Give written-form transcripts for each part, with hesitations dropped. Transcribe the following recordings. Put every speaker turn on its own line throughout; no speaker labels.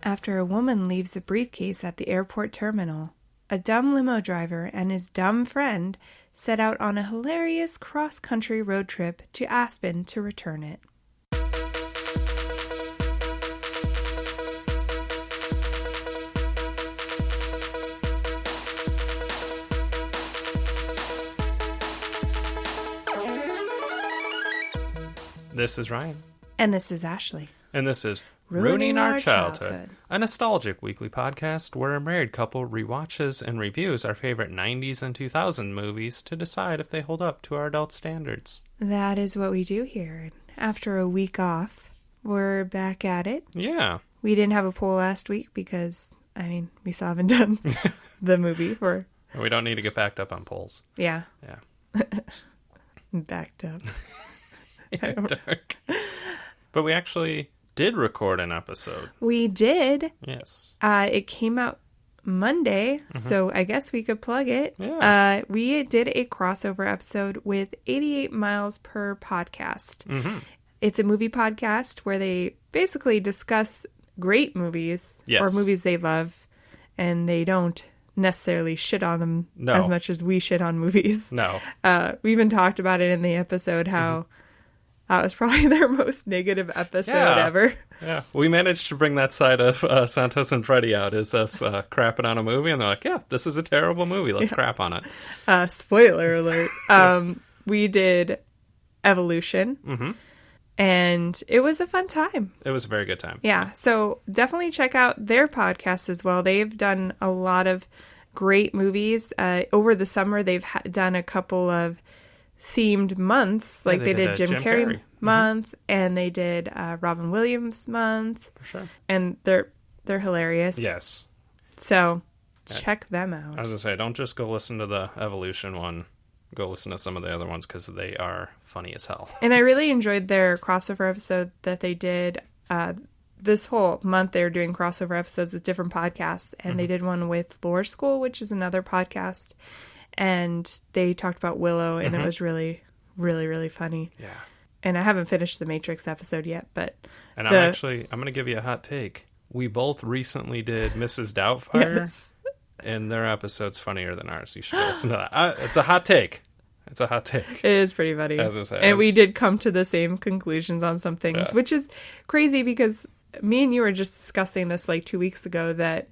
After a woman leaves a briefcase at the airport terminal, a dumb limo driver and his dumb friend set out on a hilarious cross-country road trip to Aspen to return it.
This is Ryan.
And this is Ashley.
And this is Ruining Our Childhood, a nostalgic weekly podcast where a married couple rewatches and reviews our favorite 90s and 2000 movies to decide if they hold up to our adult standards.
That is what we do here. After a week off, we're back at it.
Yeah.
We didn't have a poll last week because, we still haven't done the movie.
We don't need to get backed up on polls.
Yeah.
Yeah.
Backed up.
Dark. But we actually did record an episode.
We did.
Yes.
It came out Monday, so I guess we could plug it.
Yeah.
We did a crossover episode with 88 Miles Per Podcast.
Mm-hmm.
It's a movie podcast where they basically discuss great movies or movies they love, and they don't necessarily shit on them as much as we shit on movies.
No.
We even talked about it in the episode how that was probably their most negative episode ever.
Yeah, we managed to bring that side of Santos and Freddy out, is us crapping on a movie, and they're like, yeah, this is a terrible movie, let's crap on it.
Spoiler alert. We did Evolution, and it was a fun time.
It was a very good time.
Yeah, so definitely check out their podcast as well. They've done a lot of great movies. Over the summer, they've done a couple of themed months, like they did Jim Carrey month, and they did Robin Williams month.
For sure.
And they're hilarious.
Yes.
So check them out.
I was going to say, don't just go listen to the Evolution one. Go listen to some of the other ones because they are funny as hell.
And I really enjoyed their crossover episode that they did. This whole month they were doing crossover episodes with different podcasts, and they did one with Lore School, which is another podcast. And they talked about Willow, and it was really, really, really funny.
Yeah.
And I haven't finished the Matrix episode yet, but...
And I'm going to give you a hot take. We both recently did Mrs. Doubtfire, and their episode's funnier than ours. You should listen to that. It's a hot take. It's a hot take.
It is pretty funny.
As I say,
and we did come to the same conclusions on some things, which is crazy because me and you were just discussing this like 2 weeks ago that...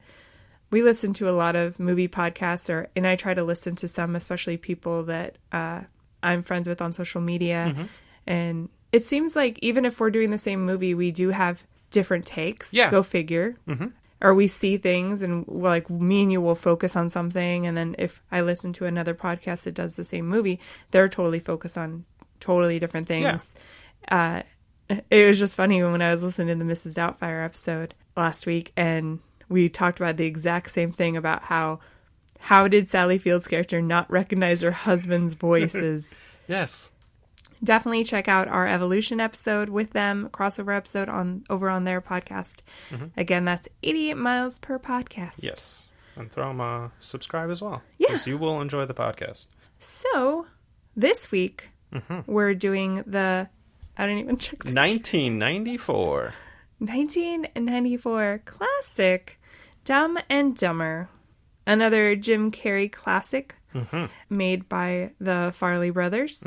We listen to a lot of movie podcasts, and I try to listen to some, especially people that I'm friends with on social media. And it seems like even if we're doing the same movie, we do have different takes.
Yeah.
Go figure. Or we see things, and like me and you will focus on something. And then if I listen to another podcast that does the same movie, they're totally focused on totally different things. Yeah. It was just funny when I was listening to the Mrs. Doubtfire episode last week, and we talked about the exact same thing about how did Sally Field's character not recognize her husband's voices?
Yes.
Definitely check out our Evolution episode with them, crossover episode over on their podcast. Again, that's 88 Miles Per Podcast.
Yes. And throw them a subscribe as well.
Yeah.
Because you will enjoy the podcast.
So, this week, we're doing I didn't even check the
1994.
1994 classic Dumb and Dumber, another Jim Carrey classic made by the Farley brothers.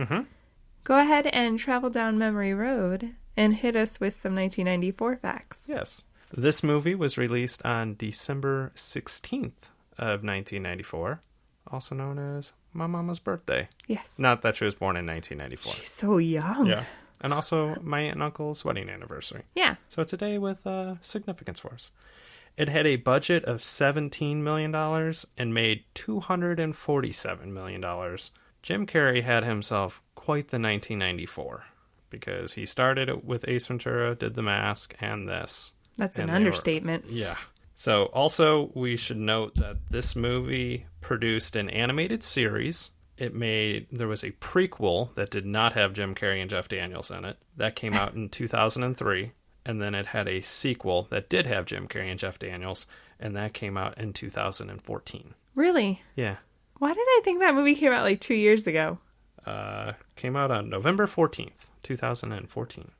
Go ahead and travel down memory road and hit us with some 1994 facts.
Yes. This movie was released on December 16th of 1994, also known as my mama's birthday.
Yes.
Not that she was born in 1994.
She's so young.
Yeah. And also my aunt and uncle's wedding anniversary.
Yeah.
So it's a day with significance for us. It had a budget of $17 million and made $247 million. Jim Carrey had himself quite the 1994 because he started it with Ace Ventura, did The Mask, and this.
That's an understatement.
Yeah. So also we should note that this movie produced an animated series. There was a prequel that did not have Jim Carrey and Jeff Daniels in it. That came out in 2003. And then it had a sequel that did have Jim Carrey and Jeff Daniels, and that came out in 2014.
Really?
Yeah.
Why did I think that movie came out like 2 years ago?
Came out on November 14th, 2014.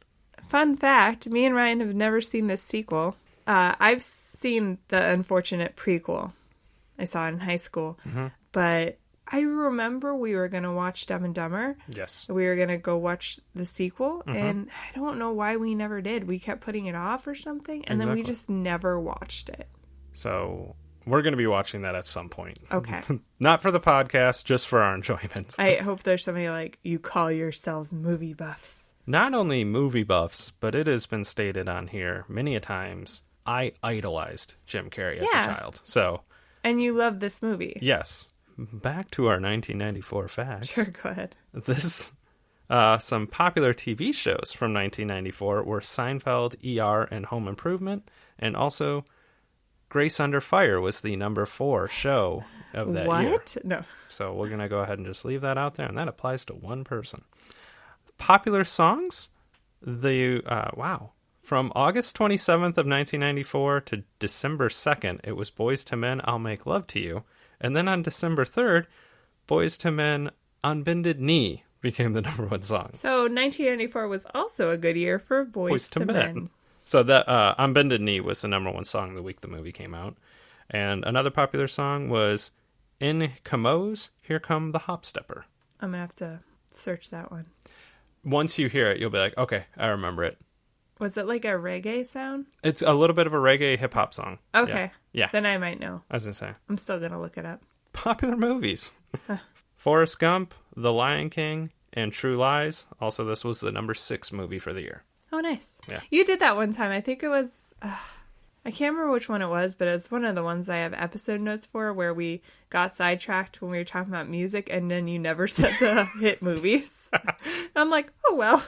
fun fact, me and Ryan have never seen this sequel. I've seen the unfortunate prequel. I saw it in high school.
Mm-hmm.
But I remember we were going to watch Dumb and Dumber.
Yes.
We were going to go watch the sequel.
Mm-hmm.
And I don't know why we never did. We kept putting it off or something. And then we just never watched it.
So we're going to be watching that at some point.
Okay.
Not for the podcast, just for our enjoyment.
I hope there's somebody like, you call yourselves movie buffs.
Not only movie buffs, but it has been stated on here many a times, I idolized Jim Carrey as a child. So,
and you love this movie.
Yes. Back to our 1994 facts.
Sure, go ahead.
Some popular TV shows from 1994 were Seinfeld, ER, and Home Improvement, and also Grace Under Fire was the number 4 show of that year.
What? No.
So we're going to go ahead and just leave that out there, and that applies to one person. Popular songs, from August 27th of 1994 to December 2nd, it was Boyz II Men, I'll Make Love to You. And then on December 3rd, Boyz II Men, On Bended Knee became the number 1 song.
So 1994 was also a good year for Boyz II Men.
So that On Bended Knee was the number 1 song the week the movie came out. And another popular song was In Camo's Here Come the Hop Stepper.
I'm going to have to search that one.
Once you hear it, you'll be like, okay, I remember it.
Was it like a reggae sound?
It's a little bit of a reggae hip-hop song.
Okay.
Yeah.
Then I might know.
I was going to say.
I'm still going to look it up.
Popular movies. Forrest Gump, The Lion King, and True Lies. Also, this was the number 6 movie for the year.
Oh, nice.
Yeah.
You did that one time. I think it was... I can't remember which one it was, but it was one of the ones I have episode notes for where we got sidetracked when we were talking about music, and then you never said the hit movies. I'm like, oh, well.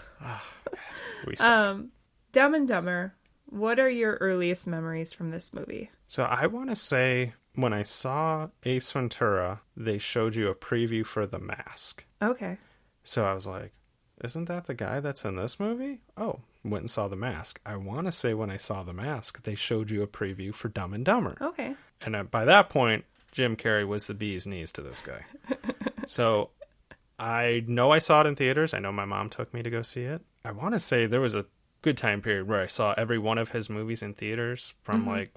Dumb and Dumber, what are your earliest memories from this movie?
So I want to say when I saw Ace Ventura, they showed you a preview for The Mask.
Okay.
So I was like, isn't that the guy that's in this movie? Oh, went and saw The Mask. I want to say when I saw The Mask, they showed you a preview for Dumb and Dumber.
Okay.
And by that point, Jim Carrey was the bee's knees to this guy. So I know I saw it in theaters. I know my mom took me to go see it. I want to say there was a good time period where I saw every one of his movies in theaters from like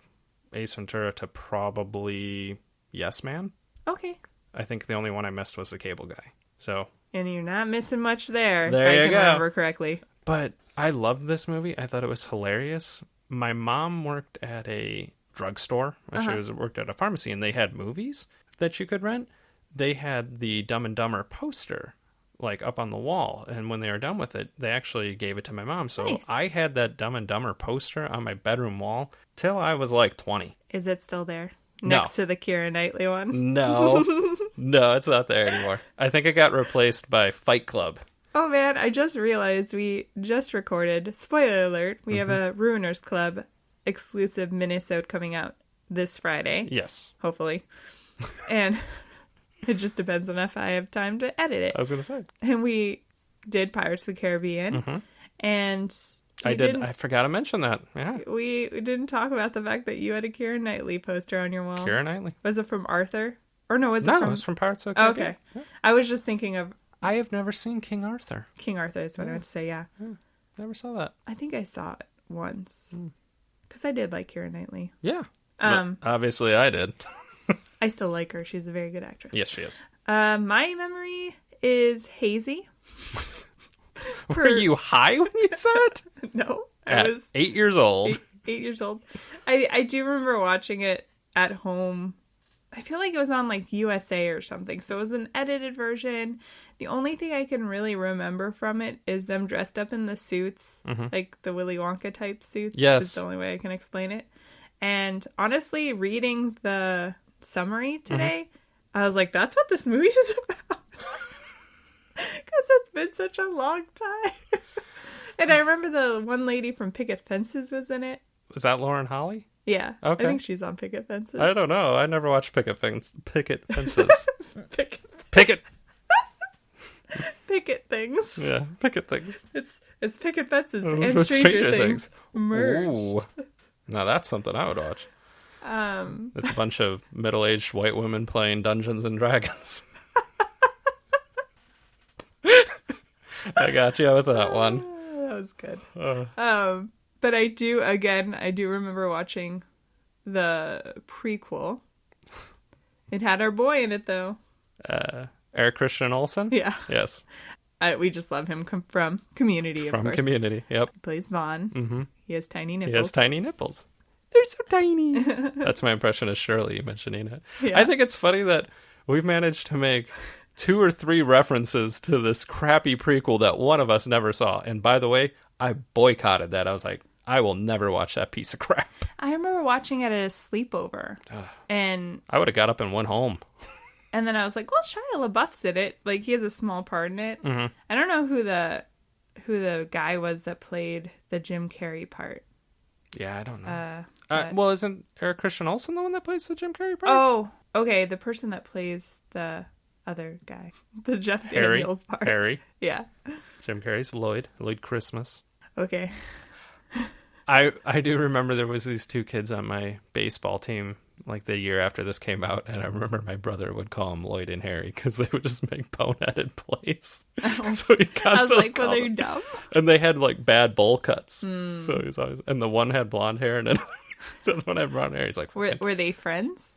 Ace Ventura to probably Yes Man.
Okay.
I think the only one I missed was The Cable Guy. So...
And you're not missing much there,
there
if I
you
can
go.
remember correctly.
But I loved this movie. I thought it was hilarious. My mom worked at a drugstore. She worked at a pharmacy, and they had movies that you could rent. They had the Dumb and Dumber poster like up on the wall, and when they were done with it, they actually gave it to my mom. So
nice.
I had that Dumb and Dumber poster on my bedroom wall till I was like 20.
Is it still there?
No.
Next to the Keira Knightley one?
No. No, it's not there anymore. I think it got replaced by Fight Club.
Oh man, I just realized we just recorded, spoiler alert, we have a Ruiners Club exclusive minisode coming out this Friday.
Yes.
Hopefully. And it just depends on if I have time to edit it.
I was going to say.
And we did Pirates of the Caribbean. And
I did. I forgot to mention that. Yeah.
We didn't talk about the fact that you had a Keira Knightley poster on your wall.
Keira Knightley?
Was it from Arthur? Or no, it was
from Pirates of the Caribbean.
Okay. Yeah. I was just thinking of...
I have never seen King Arthur.
King Arthur is what I would say, yeah.
Never saw that.
I think I saw it once. Because I did like Keira Knightley.
Yeah. Obviously I did.
I still like her. She's a very good actress.
Yes, she is.
My memory is hazy.
Were you high when you saw it?
No.
I was 8 years old.
8 years old. I do remember watching it at home. I feel like it was on like USA or something. So it was an edited version. The only thing I can really remember from it is them dressed up in the suits, like the Willy Wonka type suits.
Yes.
Is the only way I can explain it. And honestly, reading the summary today, I was like, that's what this movie is about. Because it's been such a long time. And I remember the one lady from Picket Fences was in it.
Was that Lauren Holly?
Yeah.
Okay.
I think she's on Picket Fences.
I don't know. I never watched Picket Fences.
Picket things.
Yeah, Picket Things.
It's Picket Fences and Stranger Things merged.
Ooh. Now that's something I would watch. It's a bunch of middle-aged white women playing Dungeons and Dragons. I got you with that one.
That was good. But I do remember watching the prequel. It had our boy in it, though.
Eric Christian Olsen?
Yeah.
Yes.
We just love him from Community, of course.
From Community, yep.
He plays Vaughn.
Mm-hmm.
He has tiny nipples.
He has tiny nipples. They're so tiny. That's my impression of Shirley mentioning it. Yeah. I think it's funny that we've managed to make 2 or 3 references to this crappy prequel that one of us never saw. And by the way, I boycotted that. I was like, I will never watch that piece of crap.
I remember watching it at a sleepover. And
I would have got up and went home.
And then I was like, well, Shia LaBeouf's in it. Like, he has a small part in it.
Mm-hmm.
I don't know who the guy was that played the Jim Carrey part.
Yeah, I don't know. Well, isn't Eric Christian Olsen the one that plays the Jim Carrey part?
Oh, okay. The person that plays the other guy. The Jeff Daniels part.
Harry.
Yeah.
Jim Carrey's Lloyd Christmas.
Okay.
I do remember there was these 2 kids on my baseball team like the year after this came out, and I remember my brother would call them Lloyd and Harry because they would just make boneheaded plays.
Oh.
So he constantly
I was like,
well,
they're dumb.
And they had like bad bowl cuts. So he was always, and the one had blonde hair, and then the other one had brown hair. He's like,
were they friends?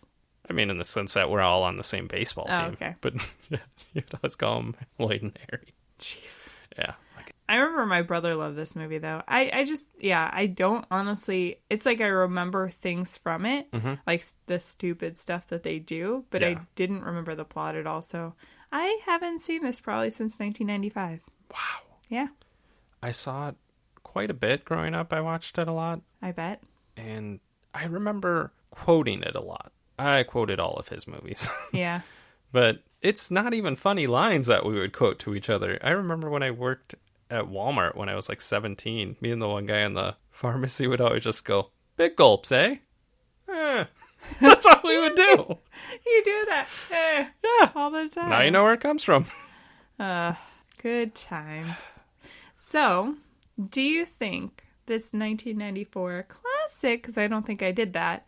I mean, in the sense that we're all on the same baseball team.
Oh, okay.
But yeah, you'd always call them Lloyd and Harry.
Jeez.
Yeah.
I remember my brother loved this movie, though. I don't honestly, it's like I remember things from it, like the stupid stuff that they do, but I didn't remember the plot at all. So I haven't seen this probably since 1995.
Wow.
Yeah.
I saw it quite a bit growing up. I watched it a lot.
I bet.
And I remember quoting it a lot. I quoted all of his movies.
Yeah.
But it's not even funny lines that we would quote to each other. I remember when I worked at Walmart when I was like 17, me and the one guy in the pharmacy would always just go, big gulps, eh? That's all we would do.
You do that.
Yeah.
All the time.
Now you know where it comes from.
Good times. So, do you think this 1994 classic, because I don't think I did that,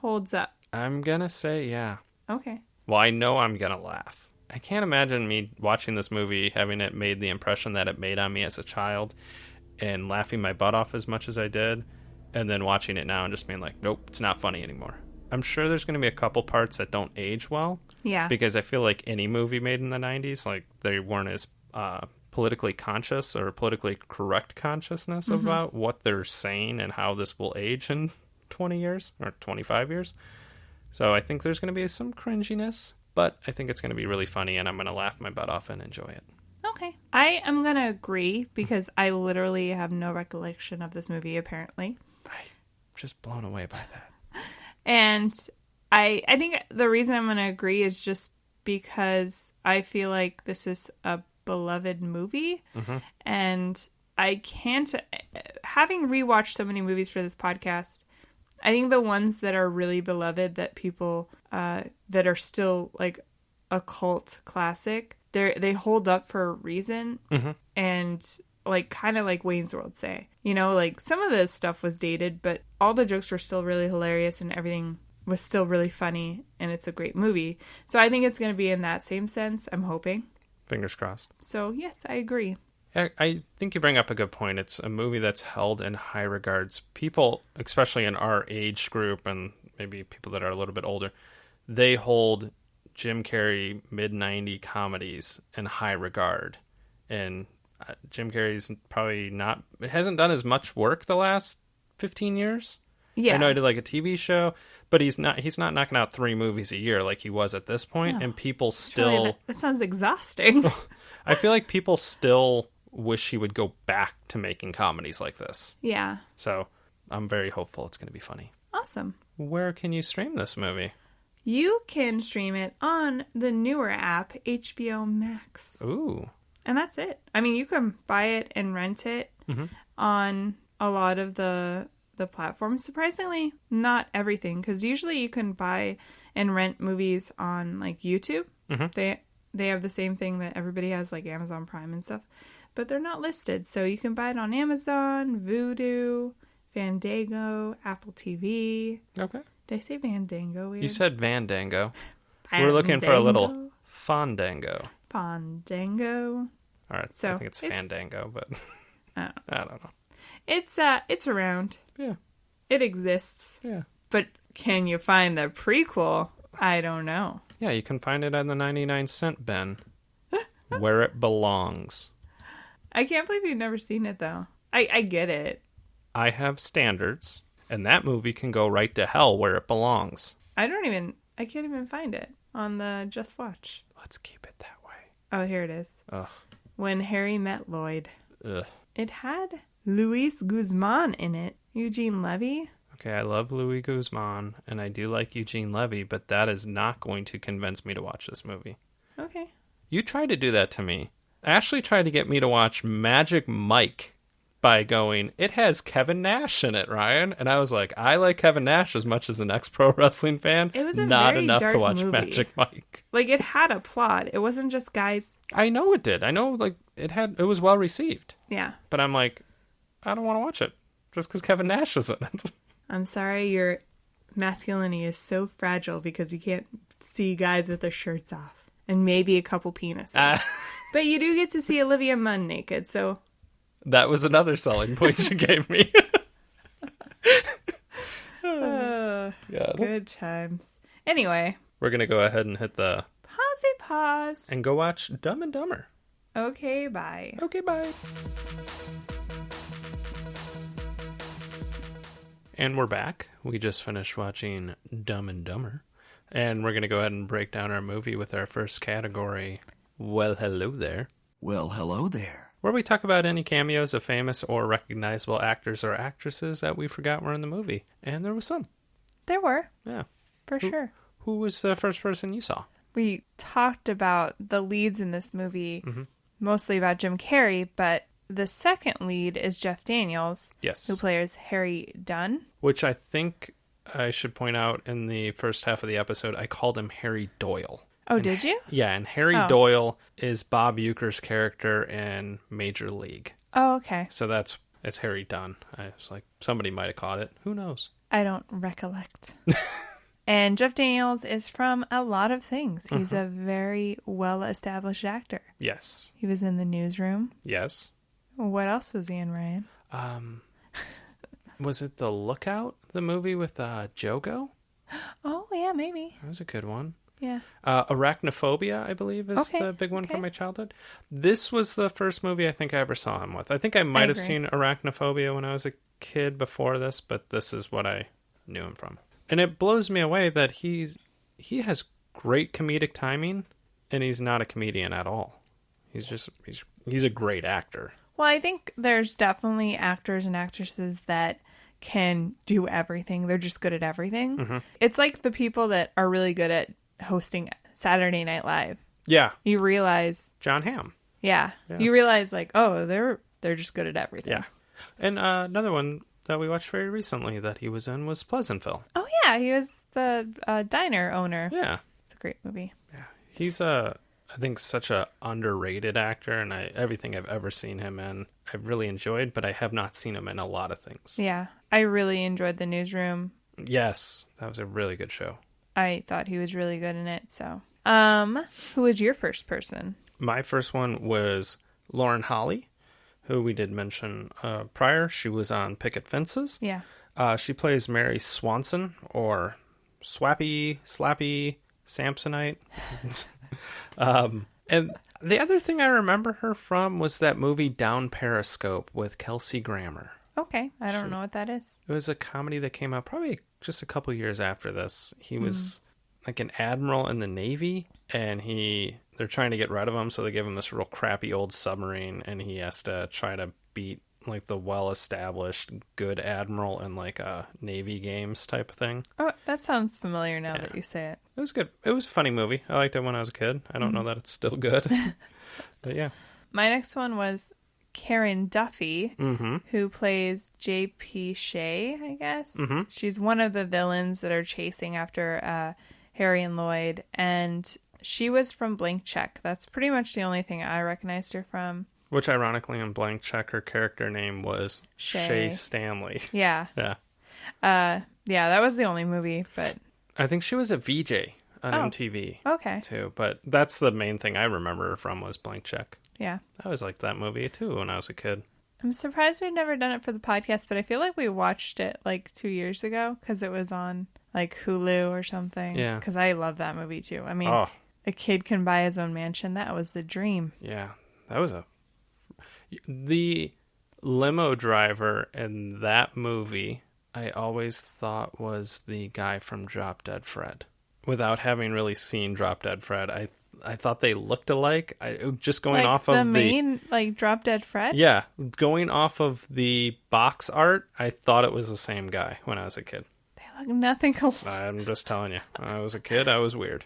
holds up?
I'm going to say yeah.
Okay.
Well, I know I'm going to laugh. I can't imagine me watching this movie, having it made the impression that it made on me as a child, and laughing my butt off as much as I did, and then watching it now and just being like, nope, it's not funny anymore. I'm sure there's going to be a couple parts that don't age well.
Yeah.
Because I feel like any movie made in the 90s, like, they weren't as politically conscious or politically correct consciousness about what they're saying and how this will age in 20 years or 25 years. So I think there's going to be some cringiness. But I think it's going to be really funny, and I'm going to laugh my butt off and enjoy it.
Okay. I am going to agree, because I literally have no recollection of this movie, apparently.
I'm just blown away by that.
And I think the reason I'm going to agree is just because I feel like this is a beloved movie. And I can't... Having rewatched so many movies for this podcast, I think the ones that are really beloved that people... that are still like a cult classic, they hold up for a reason. And like kind of like Wayne's World, say, you know, like some of the stuff was dated, but all the jokes were still really hilarious and everything was still really funny, and it's a great movie. So I think it's going to be in that same sense. I'm hoping.
Fingers crossed.
So yes, I agree.
I think you bring up a good point. It's a movie that's held in high regards. People, especially in our age group and maybe people that are a little bit older, they hold Jim Carrey mid-90s comedies in high regard. And Jim Carrey's probably hasn't done as much work the last 15 years.
Yeah.
I know he did like a TV show, but he's not knocking out 3 movies a year like he was at this point.
No.
And people still...
That sounds exhausting.
I feel like people still wish he would go back to making comedies like this.
Yeah.
So I'm very hopeful it's going to be funny.
Awesome.
Where can you stream this movie?
You can stream it on the newer app, HBO Max.
Ooh.
And that's it. I mean, you can buy it and rent it on a lot of the platforms. Surprisingly, not everything, because usually you can buy and rent movies on like YouTube. They have the same thing that everybody has, like Amazon Prime and stuff, but they're not listed. So you can buy it on Amazon, Vudu, Fandango, Apple TV.
Okay.
Did I say Fandango?
You said Vandango. We're looking for a little Fandango.
Fandango.
All right. So, I think it's Fandango, but... I don't know.
It's around.
Yeah.
It exists.
Yeah.
But can you find the prequel? I don't know.
Yeah, you can find it on the 99-cent bin. Where it belongs.
I can't believe you've never seen it, though. I get it.
I have standards, and that movie can go right to hell where it belongs.
I can't even find it on the Just Watch.
Let's keep it that way.
Oh, here it is.
Ugh.
When Harry Met Lloyd.
Ugh.
It had Luis Guzman in it. Eugene Levy.
Okay, I love Louis Guzman, and I do like Eugene Levy, but that is not going to convince me to watch this movie.
Okay.
You tried to do that to me. Ashley tried to get me to watch Magic Mike by going, it has Kevin Nash in it, Ryan. And I was like, I like Kevin Nash as much as an ex-pro wrestling fan.
It was
not
very
enough
dark
to watch
movie.
Magic Mike.
Like, it had a plot. It wasn't just guys.
I know it did. I know, like, it was well received.
Yeah.
But I'm like, I don't want to watch it just because Kevin Nash is in it.
I'm sorry, your masculinity is so fragile because you can't see guys with their shirts off. And maybe a couple penises. But you do get to see Olivia Munn naked, so...
That was another selling point you gave me.
Good times. Anyway.
We're going to go ahead and hit the...
Pause.
And go watch Dumb and Dumber.
Okay, bye.
Okay, bye. And we're back. We just finished watching Dumb and Dumber. And we're going to go ahead and break down our movie with our first category, Well, Hello There.
Well, hello there.
Where we talk about any cameos of famous or recognizable actors or actresses that we forgot were in the movie. And there was some.
There were.
Yeah.
For sure.
Who was the first person you saw?
We talked about the leads in this movie, mostly about Jim Carrey, but the second lead is Jeff Daniels.
Yes.
Who plays Harry Dunn.
Which I think I should point out in the first half of the episode, I called him Harry Doyle.
Oh, did you?
Yeah, and Harry Doyle is Bob Uecker's character in Major League.
Oh, okay.
So it's Harry Dunn. I was like, somebody might have caught it. Who knows?
I don't recollect. And Jeff Daniels is from a lot of things. He's a very well-established actor.
Yes.
He was in The Newsroom.
Yes.
What else was he in, Ryan?
Was it The Lookout, the movie with Jogo?
Oh, yeah, maybe.
That was a good one.
Yeah.
Arachnophobia, I believe, is the big one from my childhood. This was the first movie I think I ever saw him with. I think I might have seen Arachnophobia when I was a kid before this, but this is what I knew him from. And it blows me away that he has great comedic timing, and he's not a comedian at all. He's a great actor.
Well, I think there's definitely actors and actresses that can do everything. They're just good at everything. It's like the people that are really good at hosting Saturday Night Live.
Yeah.
You realize
John Hamm.
Yeah. You realize like, oh, they're just good at everything.
Yeah. And another one that we watched very recently that he was in was Pleasantville.
Oh yeah, he was the diner owner.
Yeah.
It's a great movie.
Yeah. He's I think such a underrated actor, and everything I've ever seen him in I've really enjoyed, but I have not seen him in a lot of things.
Yeah. I really enjoyed The Newsroom.
Yes, that was a really good show.
I thought he was really good in it, so. Who was your first person?
My first one was Lauren Holly, who we did mention prior. She was on Picket Fences.
Yeah.
She plays Mary Swanson, or Slappy Samsonite. And the other thing I remember her from was that movie Down Periscope with Kelsey Grammer.
Okay. I don't know what that is.
It was a comedy that came out probably just a couple years after this. He was like an admiral in the Navy, and they're trying to get rid of him, so they give him this real crappy old submarine, and he has to try to beat like the well-established good admiral in like a Navy games type of thing.
Oh, that sounds familiar now that you say it.
It was good. It was a funny movie. I liked it when I was a kid. I don't know that it's still good. But yeah.
My next one was Karen Duffy, who plays J.P. Shea, I guess. She's one of the villains that are chasing after Harry and Lloyd, and she was from Blank Check. That's pretty much the only thing I recognized her from.
Which, ironically, in Blank Check, her character name was Shay Stanley.
Yeah.
Yeah.
Yeah, that was the only movie, but...
I think she was a VJ on MTV.
Okay.
Too, but that's the main thing I remember her from was Blank Check.
Yeah.
I always liked that movie, too, when I was a kid.
I'm surprised we've never done it for the podcast, but I feel like we watched it like 2 years ago because it was on like Hulu or something.
Yeah.
Because I love that movie too. I mean,
Oh,
a kid can buy his own mansion. That was the dream.
yeah. That was the limo driver in that movie, I always thought was the guy from Drop Dead Fred. Without having really seen Drop Dead Fred, I thought they looked alike. Just going
Like
off of
the main, like Drop Dead Fred?
Yeah, going off of the box art, I thought it was the same guy when I was a kid.
They look nothing alike.
I'm just telling you. When I was a kid, I was weird.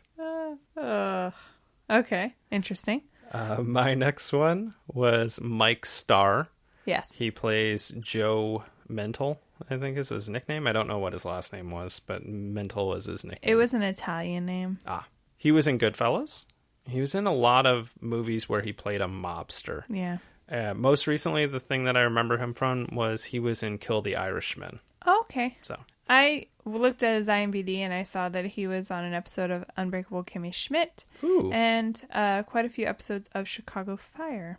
Okay, interesting.
My next one was Mike Starr.
Yes.
He plays Joe Mental, I think is his nickname. I don't know what his last name was, but Mental was his nickname.
It was an Italian name.
He was in Goodfellas. He was in a lot of movies where he played a mobster.
Yeah.
Most recently, the thing that I remember him from was he was in Kill the Irishman.
Oh, okay.
So
I looked at his IMDb and I saw that he was on an episode of Unbreakable Kimmy Schmidt
Ooh.
and quite a few episodes of Chicago Fire.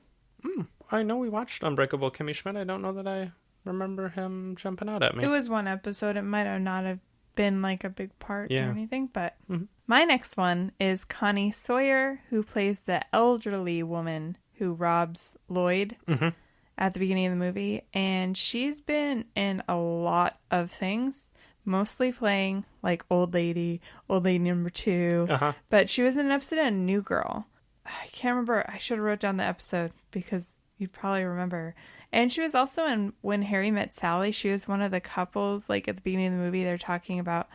I know we watched Unbreakable Kimmy Schmidt. I don't know that I remember him jumping out at me.
It was one episode. It might have not have been like a big part
Yeah.
or anything, but my next one is Connie Sawyer, who plays the elderly woman who robs Lloyd at the beginning of the movie. And she's been in a lot of things, mostly playing like old lady number 2. But she was in an episode of New Girl. I can't remember. I should have wrote down the episode because you'd probably remember. And she was also in When Harry Met Sally. She was one of the couples, like at the beginning of the movie, they're talking about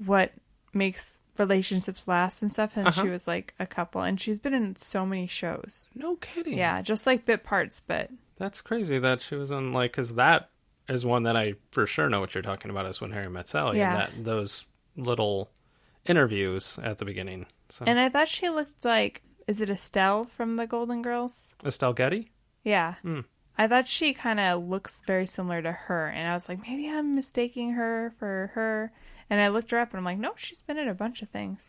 what makes relationships last and stuff. And she was like a couple. And she's been in so many shows.
No kidding.
Yeah, just like bit parts, but
That's crazy that she was on, like, because that is one that I for sure know what you're talking about is When Harry Met Sally.
Yeah.
And those little interviews at the beginning. So.
and I thought she looked like, is it Estelle from the Golden Girls?
Estelle Getty?
Yeah. I thought she kind of looks very similar to her. And I was like, maybe I'm mistaking her for her. And I looked her up and I'm like, no, she's been in a bunch of things.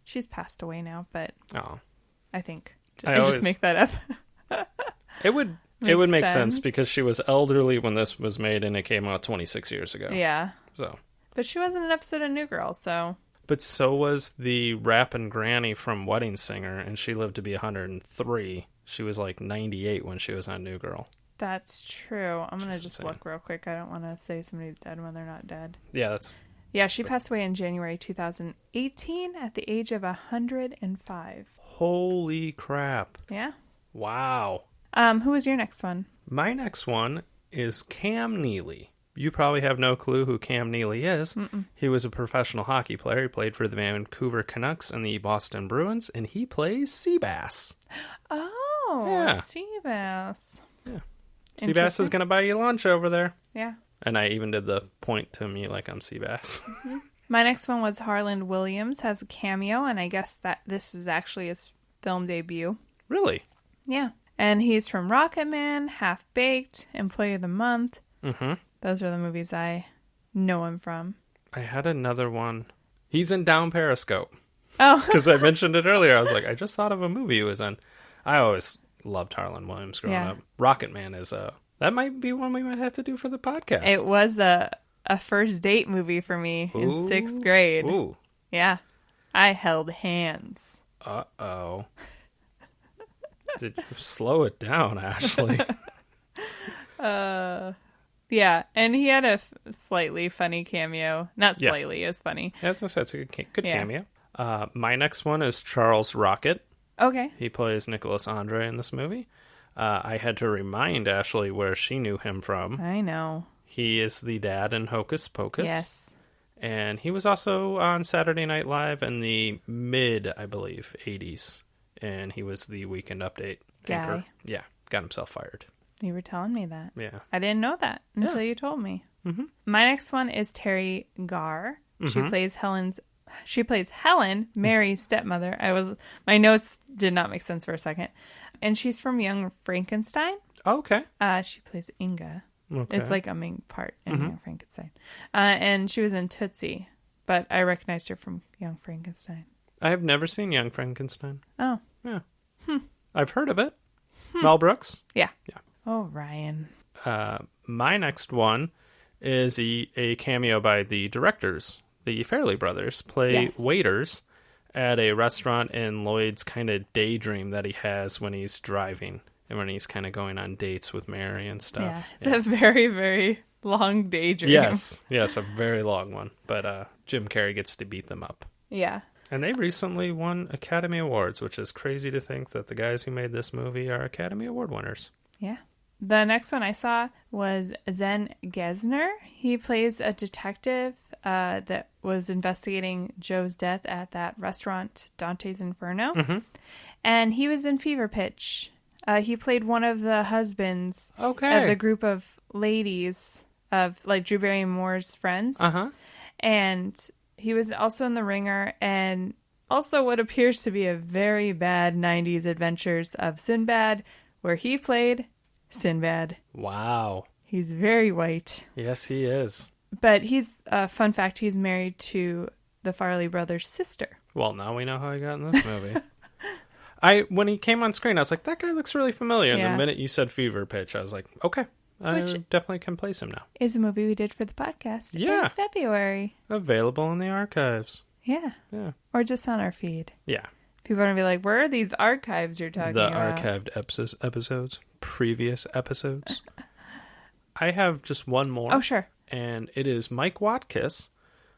She's passed away now, but
Oh.
I think.
I
I just
always-
make that up.
It would
Makes
make sense
sense.
because she was elderly when this was made and it came out 26 years ago.
Yeah.
So.
But she was in an episode of New Girl, so.
But so was the rapping granny from Wedding Singer, and she lived to be 103. She was like 98 when she was on New Girl.
That's true. I'm going to
Just
just
insane.
look real quick. I don't want to say somebody's dead when they're not dead.
Yeah, that's
Yeah, she passed away in January 2018 at the age of 105.
holy crap.
Yeah.
Wow.
Who was your next one?
My next one is Cam Neely. You probably have no clue who Cam Neely is. He was a professional hockey player. He played for the Vancouver Canucks and the Boston Bruins, and he plays Seabass.
Oh,
Yeah.
Seabass.
Seabass
Interesting.
is going to buy you lunch over there.
Yeah.
And I even did the point to me like I'm Seabass.
My next one was Harland Williams has a cameo, and I guess that this is actually his film debut.
Really?
Yeah. And he's from Rocket Man, Half Baked, Employee of the Month.
Mm-hmm.
Those are the movies I know him from.
I had another one. He's in Down Periscope.
Oh,
Because I mentioned it earlier. I was like, I just thought of a movie he was in. I always loved Harlan Williams growing
Yeah.
up. Rocket Man is that might be one we might have to do for the podcast.
it was a first date movie for me in
Ooh.
6th grade.
Ooh.
Yeah. I held hands.
Uh-oh. Did you slow it down, Ashley?
Yeah, and he had a slightly funny cameo. Not
Yeah.
slightly, it's funny.
As I said, it's a good
Yeah.
cameo. My next one is Charles Rocket.
Okay.
He plays Nicholas Andre in this movie. I had to remind Ashley where she knew him from.
I know.
He is the dad in Hocus Pocus.
Yes.
And he was also on Saturday Night Live in the mid, I believe, 80s. And he was the Weekend Update anchor.
Guy.
Yeah, got himself fired.
You were telling me that.
Yeah.
I didn't know that until
Yeah.
you told me. Mm-hmm. My next one is Terry Garr. She plays Helen, Mary's stepmother. My notes did not make sense for a second. And she's from Young Frankenstein.
Okay.
She plays Inga.
Okay.
It's like a main part in Young Frankenstein. And she was in Tootsie, but I recognized her from Young Frankenstein.
I have never seen Young Frankenstein.
Oh,
Yeah. I've heard of it. Mel Brooks.
yeah.
Yeah.
Oh, Ryan.
My next one is a cameo by the directors. The Farrelly brothers play waiters at a restaurant in Lloyd's kind of daydream that he has when he's driving and when he's kind of going on dates with Mary and stuff.
Yeah, it's a very, very long daydream.
Yes, a very long one. But Jim Carrey gets to beat them up.
Yeah.
And they recently won Academy Awards, which is crazy to think that the guys who made this movie are Academy Award winners.
Yeah. The next one I saw was Zen Gesner. He plays a detective that was investigating Joe's death at that restaurant, Dante's Inferno. Mm-hmm. And he was in Fever Pitch. He played one of the husbands of the group of ladies of like Drew Barrymore's friends. Uh-huh. And he was also in The Ringer and also what appears to be a very bad 90s Adventures of Sinbad, where he played Sinbad.
Wow.
He's very white.
Yes, he is.
But he's, fun fact, he's married to the Farrelly brothers' sister.
Well, now we know how he got in this movie. When he came on screen, I was like, that guy looks really familiar. And the minute you said Fever Pitch, I was like, okay, I definitely can place him now.
Is a movie we did for the podcast in February.
Available in the archives.
Yeah. Or just on our feed.
Yeah.
People are going to be like, where are these archives you're talking about?
The archived episodes. Previous episodes. I have just one more.
Oh, sure.
And it is Mike Watkiss,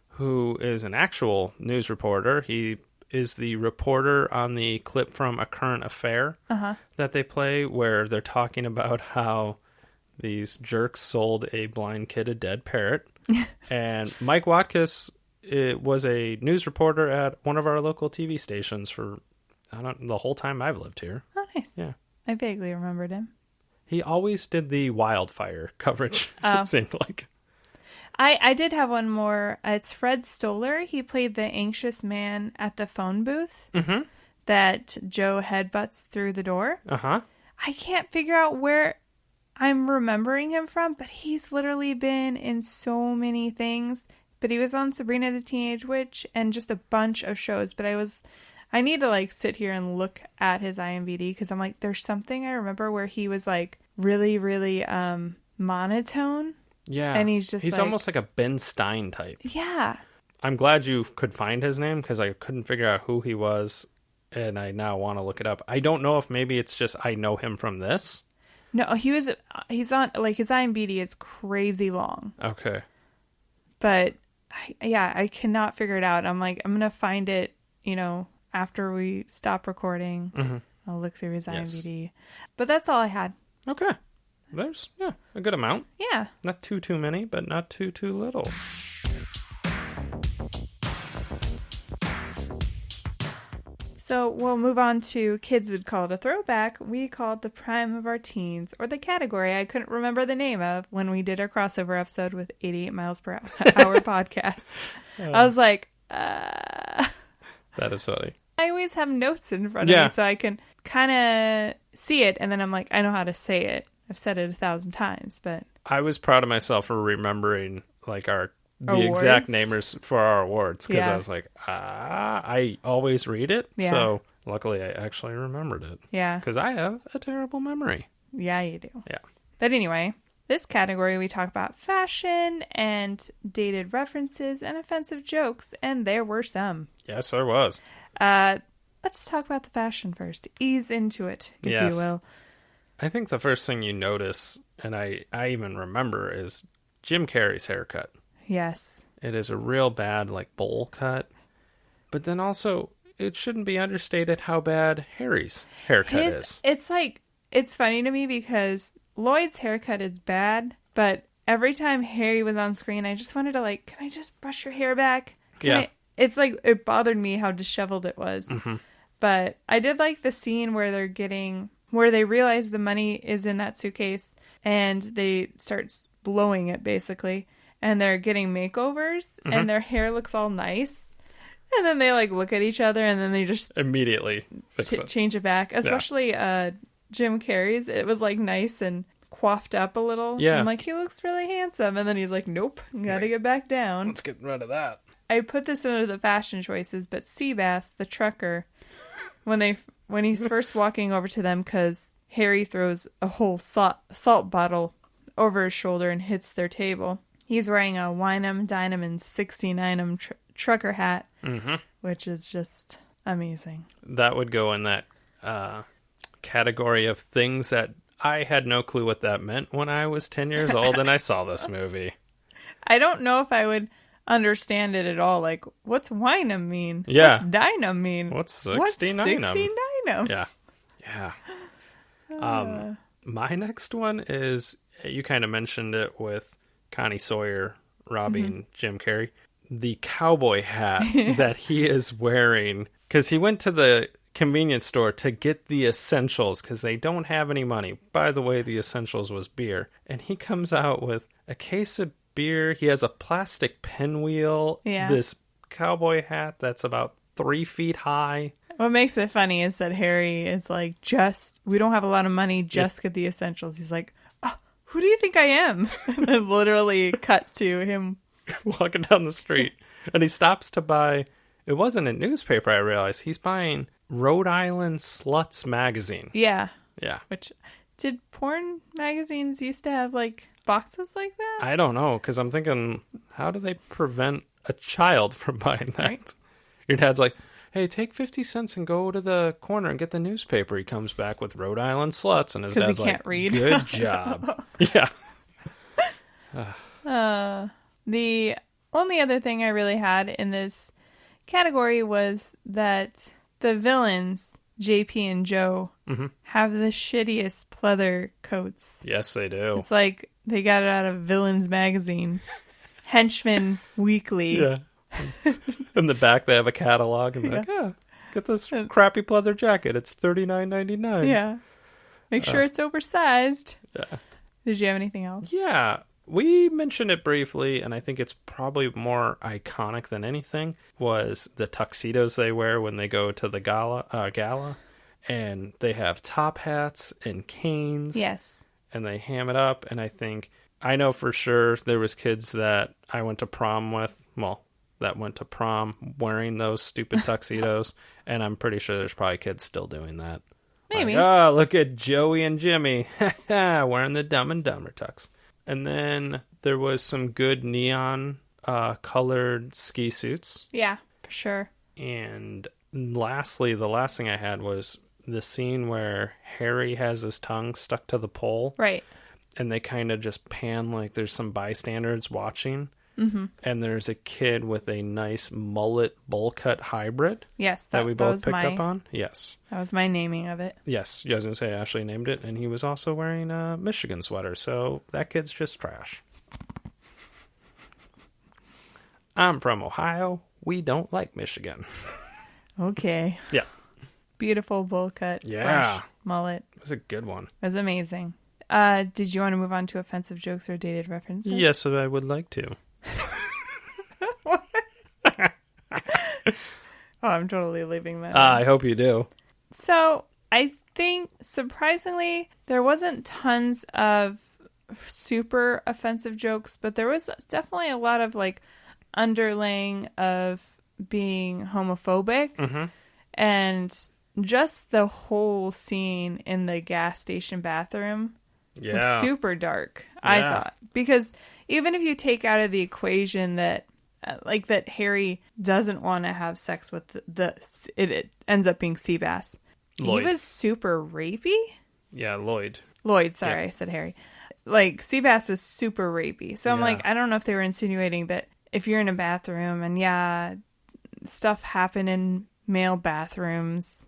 who is an actual news reporter. He is the reporter on the clip from A Current Affair that they play, where they're talking about how these jerks sold a blind kid a dead parrot. And Mike Watkiss was a news reporter at one of our local TV stations for the whole time I've lived here.
Oh, nice.
Yeah.
I vaguely remembered him.
He always did the wildfire coverage, it seemed like.
I did have one more. It's Fred Stoller. He played the anxious man at the phone booth that Joe headbutts through the door. Uh-huh. I can't figure out where I'm remembering him from, but he's literally been in so many things. But he was on Sabrina the Teenage Witch and just a bunch of shows. But I need to like sit here and look at his IMDb because I'm like, there's something I remember where he was like really, really monotone.
Yeah.
And he's like,
almost like a Ben Stein type.
Yeah.
I'm glad you could find his name because I couldn't figure out who he was. And I now want to look it up. I don't know if maybe it's just I know him from this.
No, he's on, like his IMDb is crazy long.
Okay.
But I cannot figure it out. I'm like, I'm going to find it, after we stop recording. Mm-hmm. I'll look through his IMDb. Yes. But that's all I had.
Okay. There's, a good amount.
Yeah.
Not too many, but not too little.
So we'll move on to kids would call it a throwback. We call it the prime of our teens, or the category I couldn't remember the name of when we did our crossover episode with 88 miles per hour podcast. I was like,
That is funny.
I always have notes in front of me so I can kind of see it, and then I'm like, I know how to say it. I've said it 1,000 times, but
I was proud of myself for remembering like the
awards?
exact namers for our awards because I was like, I always read it. Yeah. So luckily I actually remembered it.
Yeah.
Because I have a terrible memory.
Yeah, you do.
Yeah.
But anyway, this category we talk about fashion and dated references and offensive jokes, and there were some.
Yes, there was.
Let's talk about the fashion first. Ease into it, if you will.
I think the first thing you notice, and I even remember, is Jim Carrey's haircut. Yes. It is a real bad, like, bowl cut. But then also, it shouldn't be understated how bad Harry's haircut is.
It's like, it's funny to me because Lloyd's haircut is bad, but every time Harry was on screen, I just wanted to, like, can I just brush your hair back? It's like, it bothered me how disheveled it was. Mm-hmm. But I did like the scene where they realize the money is in that suitcase and they start blowing it basically, and they're getting makeovers and their hair looks all nice, and then they like look at each other and then they just
immediately
change it back, especially Jim Carrey's. It was like nice and coiffed up a little. I'm like, he looks really handsome, and then he's like, nope, gotta get back down.
Let's get rid of that.
I put this under the fashion choices, but Seabass the trucker, when he's first walking over to them, because Harry throws a whole salt bottle over his shoulder and hits their table. He's wearing a Wine-'em, Dine-'em, and 69'em trucker hat, which is just amazing.
That would go in that category of things that I had no clue what that meant when I was 10 years old and I saw this movie.
I don't know if I would understand it at all. Like, what's Wine-'em mean?
Yeah.
What's Dine-'em mean?
What's 69'em?
69'em?
Yeah. My next one is, you kind of mentioned it with Connie Sawyer robbing Jim Carrey. The cowboy hat that he is wearing, because he went to the convenience store to get the essentials because they don't have any money. By the way, the essentials was beer. And he comes out with a case of beer. He has a plastic pinwheel.
Yeah.
This cowboy hat that's about 3 feet high.
What makes it funny is that Harry is like, we don't have a lot of money, just get the essentials. He's like, oh, who do you think I am? And then literally cut to him
walking down the street. And he stops to buy, it wasn't a newspaper, I realized. He's buying Rhode Island Sluts magazine.
Yeah.
Yeah.
Which, did porn magazines used to have like boxes like that?
I don't know, because I'm thinking, how do they prevent a child from buying that?
Right.
Your dad's like, hey, take 50 cents and go to the corner and get the newspaper. He comes back with Rhode Island Sluts, and his dad's
he can't read.
Good job. Yeah.
The only other thing I really had in this category was that the villains, JP and Joe, have the shittiest pleather coats.
Yes, they do.
It's like they got it out of Villains magazine. Henchman Weekly.
Yeah. In the back, they have a catalog, and they're like, get this crappy pleather jacket. It's $39.99.
Yeah. Make sure it's oversized.
Yeah.
Did you have anything else?
Yeah. We mentioned it briefly, and I think it's probably more iconic than anything, was the tuxedos they wear when they go to the gala. And they have top hats and canes.
Yes.
And they ham it up, and I know for sure there was kids that I went to prom with, that went to prom wearing those stupid tuxedos, and I'm pretty sure there's probably kids still doing that.
Maybe.
Like, look at Joey and Jimmy wearing the Dumb and Dumber tux. And then there was some good neon colored ski suits.
Yeah, for sure.
And lastly, the last thing I had was the scene where Harry has his tongue stuck to the pole.
Right.
And they kind of just pan like there's some bystanders watching. Mm-hmm. And there's a kid with a nice mullet bowl cut hybrid.
Yes,
that we both picked up on. Yes.
That was my naming of it.
Yes. I was going to say Ashley named it. And he was also wearing a Michigan sweater. So that kid's just trash. I'm from Ohio. We don't like Michigan.
Okay.
Yeah.
Beautiful bowl cut.
Yeah.
Mullet.
It was a good one.
It was amazing. Did you want to move on to offensive jokes or dated references?
Yes, I would like to.
Oh, I'm totally leaving that.
I hope you do.
So, I think, surprisingly, there wasn't tons of super offensive jokes, but there was definitely a lot of, like, underlaying of being homophobic. And just the whole scene in the gas station bathroom was super dark, I thought. Because even if you take out of the equation that that Harry doesn't want to have sex with it ends up being Seabass.
Lloyd.
He was super rapey.
Yeah, Lloyd.
Sorry, I said Harry. Like, Seabass was super rapey. So I'm like, I don't know if they were insinuating that if you're in a bathroom and stuff happened in male bathrooms,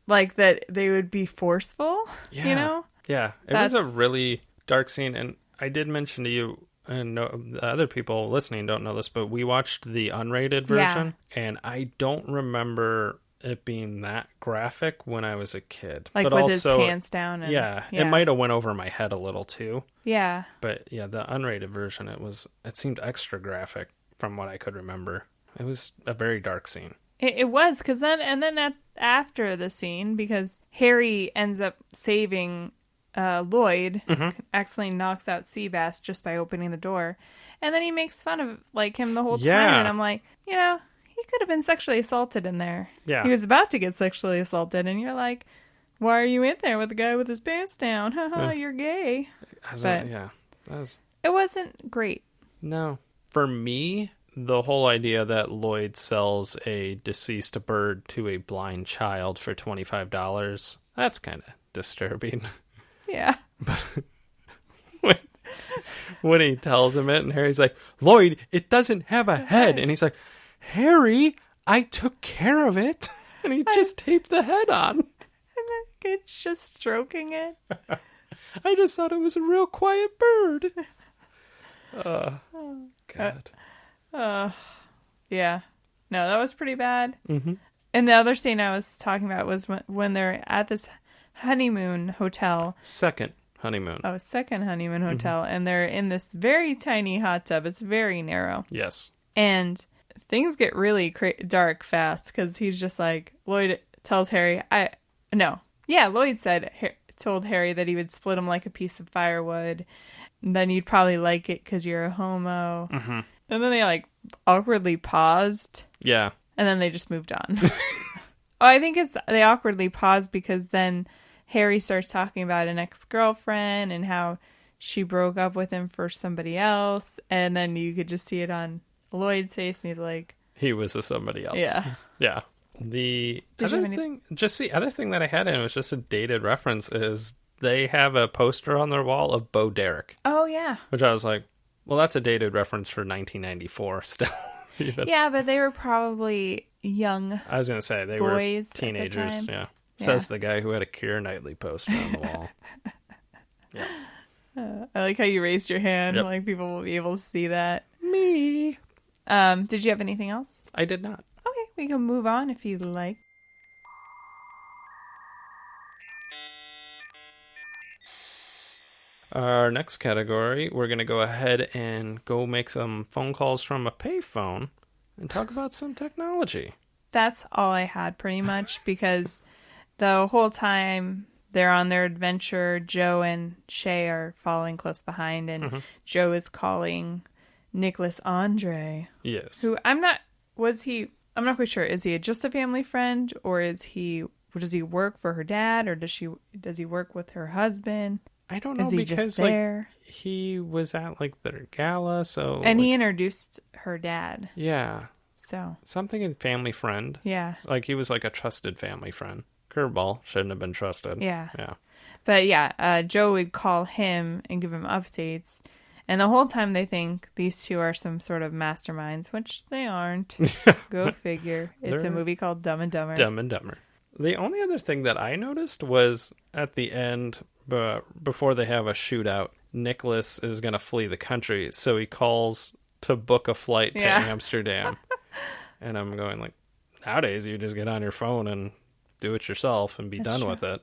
like that they would be forceful, you know?
Yeah, it was a really dark scene. And I did mention to you, and the other people listening don't know this, but we watched the unrated version, and I don't remember it being that graphic when I was a kid.
Like,
but
with
also,
his pants down. And,
it might have went over my head a little too.
Yeah.
But yeah, the unrated version, it seemed extra graphic from what I could remember. It was a very dark scene.
It was, because then after the scene, because Harry ends up saving Lloyd, accidentally knocks out Seabass just by opening the door, and then he makes fun of him the whole time, and I'm like, he could have been sexually assaulted in there.
Yeah,
he was about to get sexually assaulted, and you're like, why are you in there with the guy with his pants down? Haha, you're gay.
Yeah.
It wasn't great.
No. For me, the whole idea that Lloyd sells a deceased bird to a blind child for $25, that's kind of disturbing.
Yeah.
But when he tells him it, and Harry's like, Lloyd, it doesn't have a head. And he's like, Harry, I took care of it. And he just taped the head on.
And it's just stroking it.
I just thought it was a real quiet bird. God.
Yeah. No, that was pretty bad.
Mm-hmm.
And the other scene I was talking about was when they're at this honeymoon hotel.
Second honeymoon.
Oh, second honeymoon hotel. Mm-hmm. And they're in this very tiny hot tub. It's very narrow.
Yes.
And things get really dark fast because he's just like, Lloyd tells Harry, Lloyd told Harry that he would split him like a piece of firewood. And then you'd probably like it because you're a homo.
Mm-hmm.
And then they like awkwardly paused.
Yeah.
And then they just moved on. I think they awkwardly paused because then Harry starts talking about an ex-girlfriend and how she broke up with him for somebody else. And then you could just see it on Lloyd's face and he's like...
He was a somebody else.
Yeah.
Yeah. The other thing that I had in was just a dated reference is they have a poster on their wall of Bo Derek.
Oh, yeah.
Which I was like, well, that's a dated reference for 1994 still. Even.
Yeah, but they were probably young.
I was going to say, they were teenagers. Yeah. Says the guy who had a Keira Knightley poster on the wall. Yeah.
I like how you raised your hand.
Yep.
Like people will be able to see that.
Me.
Did you have anything else?
I did not.
Okay, we can move on if you'd like.
Our next category, we're going to go ahead and go make some phone calls from a payphone and talk about some technology.
That's all I had pretty much because the whole time they're on their adventure, Joe and Shay are following close behind and Joe is calling Nicholas Andre.
Yes.
Who I'm not quite sure. Is he just a family friend or does he work for her dad or does he work with her husband?
I don't know
is he
because
just there?
Like he was at like their gala, so
and he introduced her dad.
Yeah.
So
something in family friend.
Yeah.
Like he was like a trusted family friend. Curveball shouldn't have been trusted.
Yeah.
Yeah.
But yeah, Joe would call him and give him updates. And the whole time they think these two are some sort of masterminds, which they aren't. Go figure. It's a movie called Dumb and Dumber.
Dumb and Dumber. The only other thing that I noticed was at the end, before they have a shootout, Nicholas is going to flee the country. So he calls to book a flight to Amsterdam. And I'm going like, nowadays you just get on your phone and do it yourself and be done with it.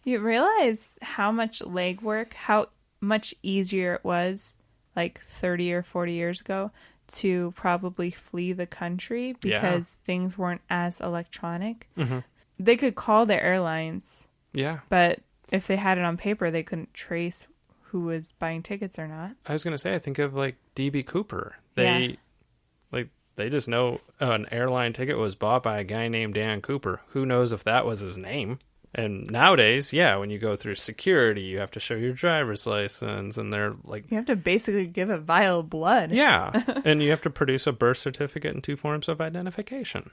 You realize how much legwork, how much easier it was like 30 or 40 years ago to probably flee the country because things weren't as electronic. Mm-hmm. They could call the airlines.
Yeah.
But if they had it on paper, they couldn't trace who was buying tickets or not.
I was going to say, I think of like DB Cooper. They just know an airline ticket was bought by a guy named Dan Cooper. Who knows if that was his name? And nowadays, when you go through security, you have to show your driver's license, and they're like...
You have to basically give a vial of blood.
Yeah, and you have to produce a birth certificate and 2 forms of identification.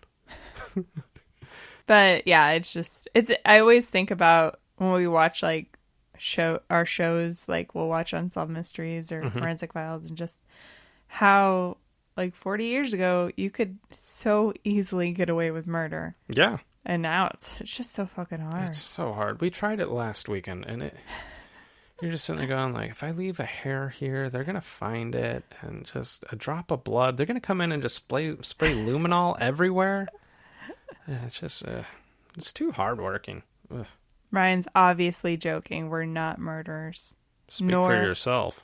But, yeah, I always think about when we watch, like, our shows, like, we'll watch Unsolved Mysteries or Forensic Files, and just how, like, 40 years ago, you could so easily get away with murder.
Yeah.
And now it's just so fucking hard.
It's so hard. We tried it last weekend, and you're just sitting there going, like, if I leave a hair here, they're going to find it, and just a drop of blood. They're going to come in and just spray luminol everywhere. And it's just, it's too hard-working. Ugh.
Ryan's obviously joking. We're not murderers.
Speak for yourself.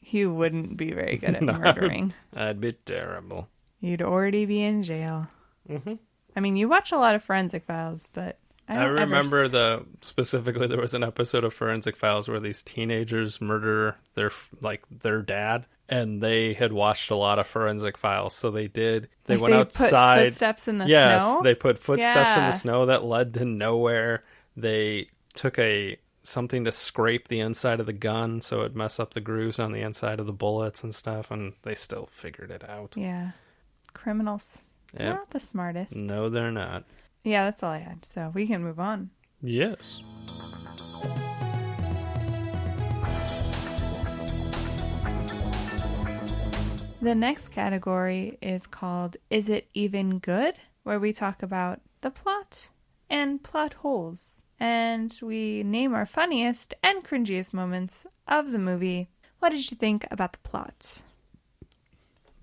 He wouldn't be very good at murdering.
I'd be terrible.
You'd already be in jail.
Mm-hmm.
I mean, you watch a lot of Forensic Files, but
I remember specifically there was an episode of Forensic Files where these teenagers murder their dad, and they had watched a lot of Forensic Files, so they went outside.
Put footsteps in the snow?
Yes, they put footsteps in the snow that led to nowhere. They took a something to scrape the inside of the gun so it'd mess up the grooves on the inside of the bullets and stuff, and they still figured it out.
Yeah. Criminals.
Yep.
They're not the smartest.
No, they're not.
Yeah, that's all I had. So we can move on.
Yes.
The next category is called Is It Even Good? Where we talk about the plot and plot holes. And we name our funniest and cringiest moments of the movie. What did you think about the plot?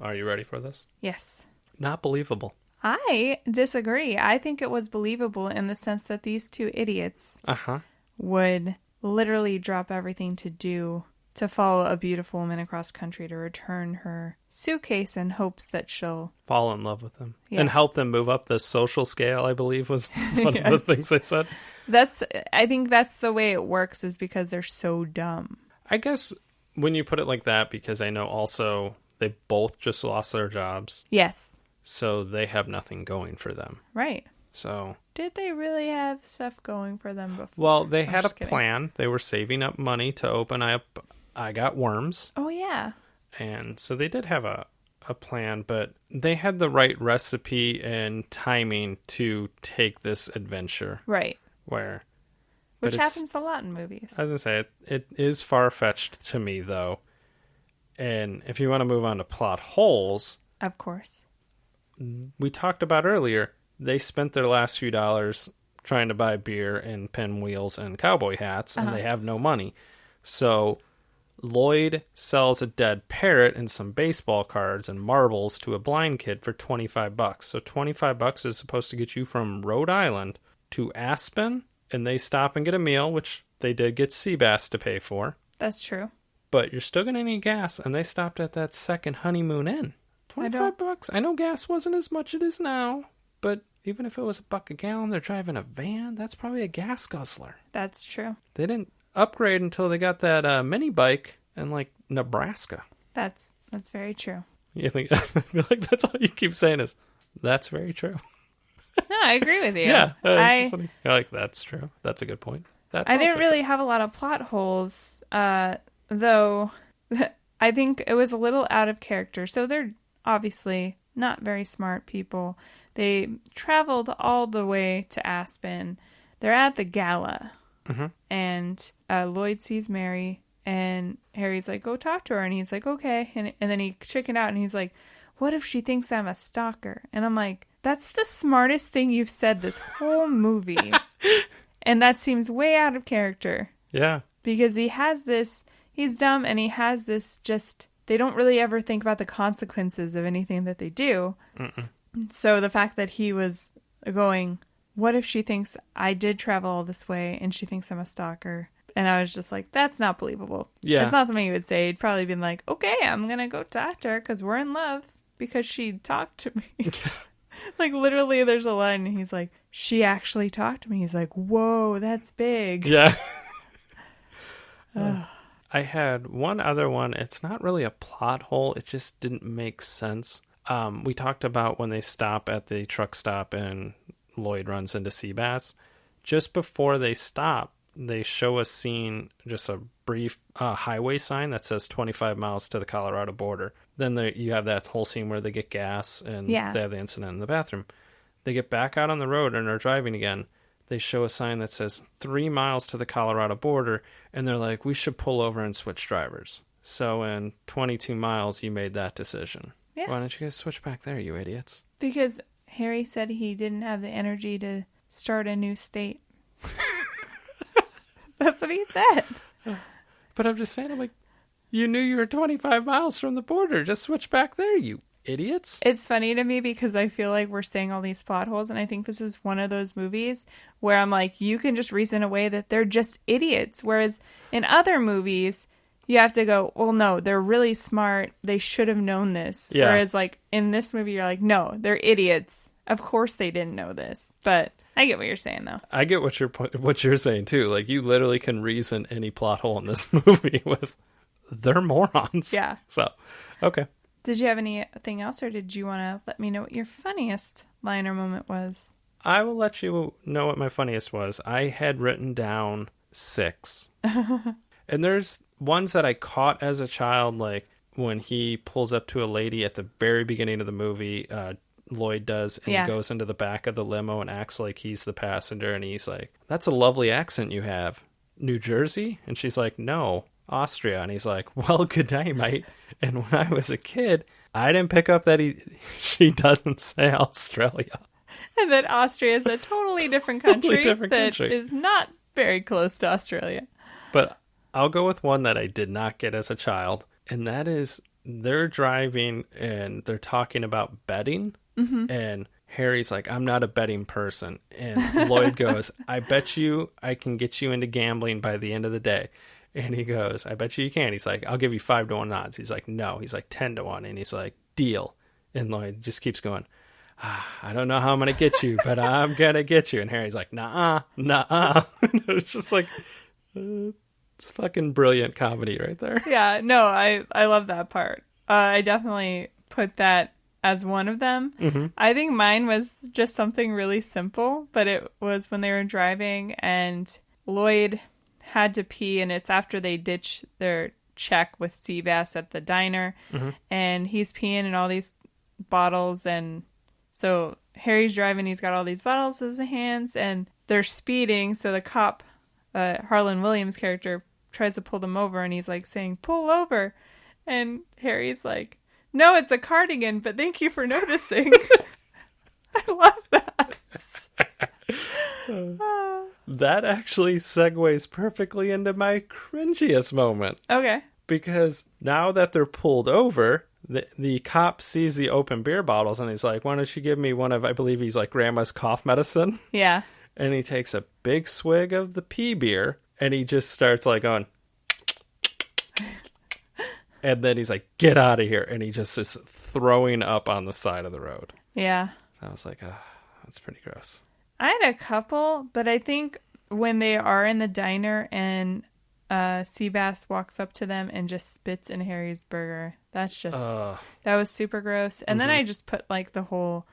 Are you ready for this?
Yes.
Not believable.
I disagree. I think it was believable in the sense that these two idiots would literally drop everything to follow a beautiful woman across country to return her suitcase in hopes that she'll
fall in love with them.
Yes.
And help them move up the social scale, I believe was one of the things they said.
I think that's the way it works, is because they're so dumb.
I guess when you put it like that, because I know also they both just lost their jobs.
Yes.
So they have nothing going for them.
Right.
So
did they really have stuff going for them before?
Well, they had a plan. They were saving up money to open up I Got Worms.
Oh, yeah.
And so they did have a plan, but they had the right recipe and timing to take this adventure.
Right.
Which
happens a lot in movies.
I was going to say, it is far-fetched to me, though. And if you want to move on to plot holes...
Of course.
We talked about earlier, they spent their last few dollars trying to buy beer and pinwheels and cowboy hats, and they have no money. So Lloyd sells a dead parrot and some baseball cards and marbles to a blind kid for $25. So $25 is supposed to get you from Rhode Island to Aspen, and they stop and get a meal, which they did get sea bass to pay for.
That's true.
But you're still going to need gas, and they stopped at that second honeymoon inn. $25. I know gas wasn't as much as it is now, but even if it was $1 a gallon, they're driving a van. That's probably a gas guzzler.
That's true.
They didn't upgrade until they got that mini bike in like Nebraska.
That's very true.
You think? I feel like that's all you keep saying is that's very true.
No, I agree with you.
Yeah, you're like that's true. That's a good point.
I didn't really have a lot of plot holes, though. I think it was a little out of character. So they're obviously not very smart people. They traveled all the way to Aspen. They're at the gala, and Lloyd sees Mary, and Harry's like, "Go talk to her," and he's like, "Okay," and then he chickened out, and he's like, "What if she thinks I'm a stalker?" And I'm like, "That's the smartest thing you've said this whole movie," and that seems way out of character.
Yeah,
because he's dumb, and he has this just. They don't really ever think about the consequences of anything that they do. Mm-mm. So the fact that he was going, what if she thinks I did travel all this way and she thinks I'm a stalker? And I was just like, that's not believable.
Yeah.
It's not something you would say. He'd probably been like, okay, I'm going to go talk to her because we're in love because she talked to me. Like literally there's a line and he's like, she actually talked to me. He's like, whoa, that's big.
Yeah. I had one other one. It's not really a plot hole. It just didn't make sense. We talked about when they stop at the truck stop and Lloyd runs into sea bass. Just before they stop, they show a scene, just a brief highway sign that says 25 miles to the Colorado border. Then you have that whole scene where they get gas and they have the incident in the bathroom. They get back out on the road and are driving again. They show a sign that says 3 miles to the Colorado border, and they're like, we should pull over and switch drivers. So in 22 miles, you made that decision. Yeah. Why don't you guys switch back there, you idiots?
Because Harry said he didn't have the energy to start a new state. That's what he said.
But I'm just saying, I'm like, you knew you were 25 miles from the border. Just switch back there, you idiots.
It's funny to me because I feel like we're saying all these plot holes, and I think this is one of those movies where I'm like, you can just reason away that they're just idiots. Whereas in other movies, you have to go, well, no, they're really smart. They should have known this. Yeah. Whereas like in this movie, you're like, no, they're idiots. Of course they didn't know this. But I get what you're saying, though.
I get what you're saying, too. Like, you literally can reason any plot hole in this movie with, they're morons.
Yeah.
So, okay.
Did you have anything else, or did you want to let me know what your funniest line or moment was?
I will let you know what my funniest was. I had written down 6. And there's ones that I caught as a child, like when he pulls up to a lady at the very beginning of the movie, Lloyd does, and he goes into the back of the limo and acts like he's the passenger, and he's like, "That's a lovely accent you have. New Jersey?" And she's like, "No, Austria." And he's like, "Well, good night, mate." And when I was a kid, I didn't pick up that she doesn't say Australia.
And that Austria is a totally different country is not very close to Australia.
But I'll go with one that I did not get as a child, and that is they're driving and they're talking about betting, and Harry's like, "I'm not a betting person." And Lloyd goes, "I bet you I can get you into gambling by the end of the day." And he goes, "I bet you can." He's like, "I'll give you 5-1 odds." He's like, "No." He's like, 10-1. And he's like, "Deal." And Lloyd just keeps going, "I don't know how I'm going to get you, but I'm going to get you." And Harry's like, "Nuh-uh, nuh-uh." It's just like, it's fucking brilliant comedy right there.
Yeah, no, I love that part. I definitely put that as one of them. Mm-hmm. I think mine was just something really simple, but it was when they were driving and Lloyd had to pee, and it's after they ditch their check with Seabass at the diner, and he's peeing in all these bottles, and so Harry's driving, he's got all these bottles in his hands, and they're speeding, so the cop, Harlan Williams' character, tries to pull them over, and he's like saying, "Pull over," and Harry's like, "No, it's a cardigan, but thank you for noticing." I love that.
That actually segues perfectly into my cringiest moment.
Okay.
Because now that they're pulled over, the cop sees the open beer bottles and he's like, "Why don't you give me one of," I believe he's like, "Grandma's cough medicine?"
Yeah.
And he takes a big swig of the pea beer and he just starts like going, and then he's like, "Get out of here." And he just is throwing up on the side of the road.
Yeah.
So I was like, oh, that's pretty gross.
I had a couple, but I think when they are in the diner and Seabass walks up to them and just spits in Harry's burger, that's just, that was super gross. And then I just put like the whole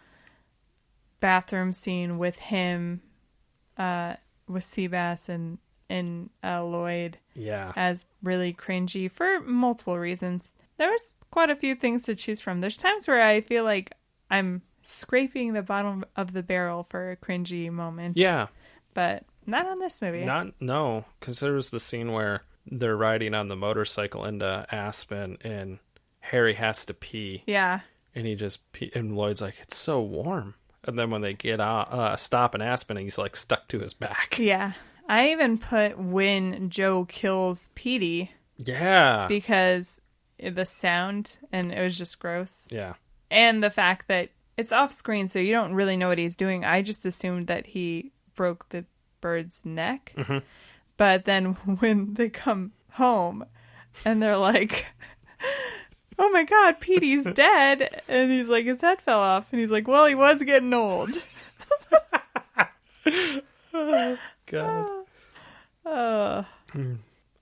bathroom scene with him, with Seabass and Lloyd as really cringy for multiple reasons. There was quite a few things to choose from. There's times where I feel like I'm scraping the bottom of the barrel for a cringy moment.
Yeah.
But not on this movie.
No, because there was the scene where they're riding on the motorcycle into Aspen and Harry has to pee.
Yeah.
And he just and Lloyd's like, "It's so warm." And then when they get stop in Aspen, he's like stuck to his back.
Yeah. I even put when Joe kills Petey.
Yeah.
Because the sound, and it was just gross.
Yeah. And
the fact that it's off screen, so you don't really know what he's doing. I just assumed that he broke the bird's neck. Mm-hmm. But then when they come home and they're like, "Oh my God, Petey's dead." And he's like, his head fell off. And he's like, "Well, he was getting old."
Oh, God.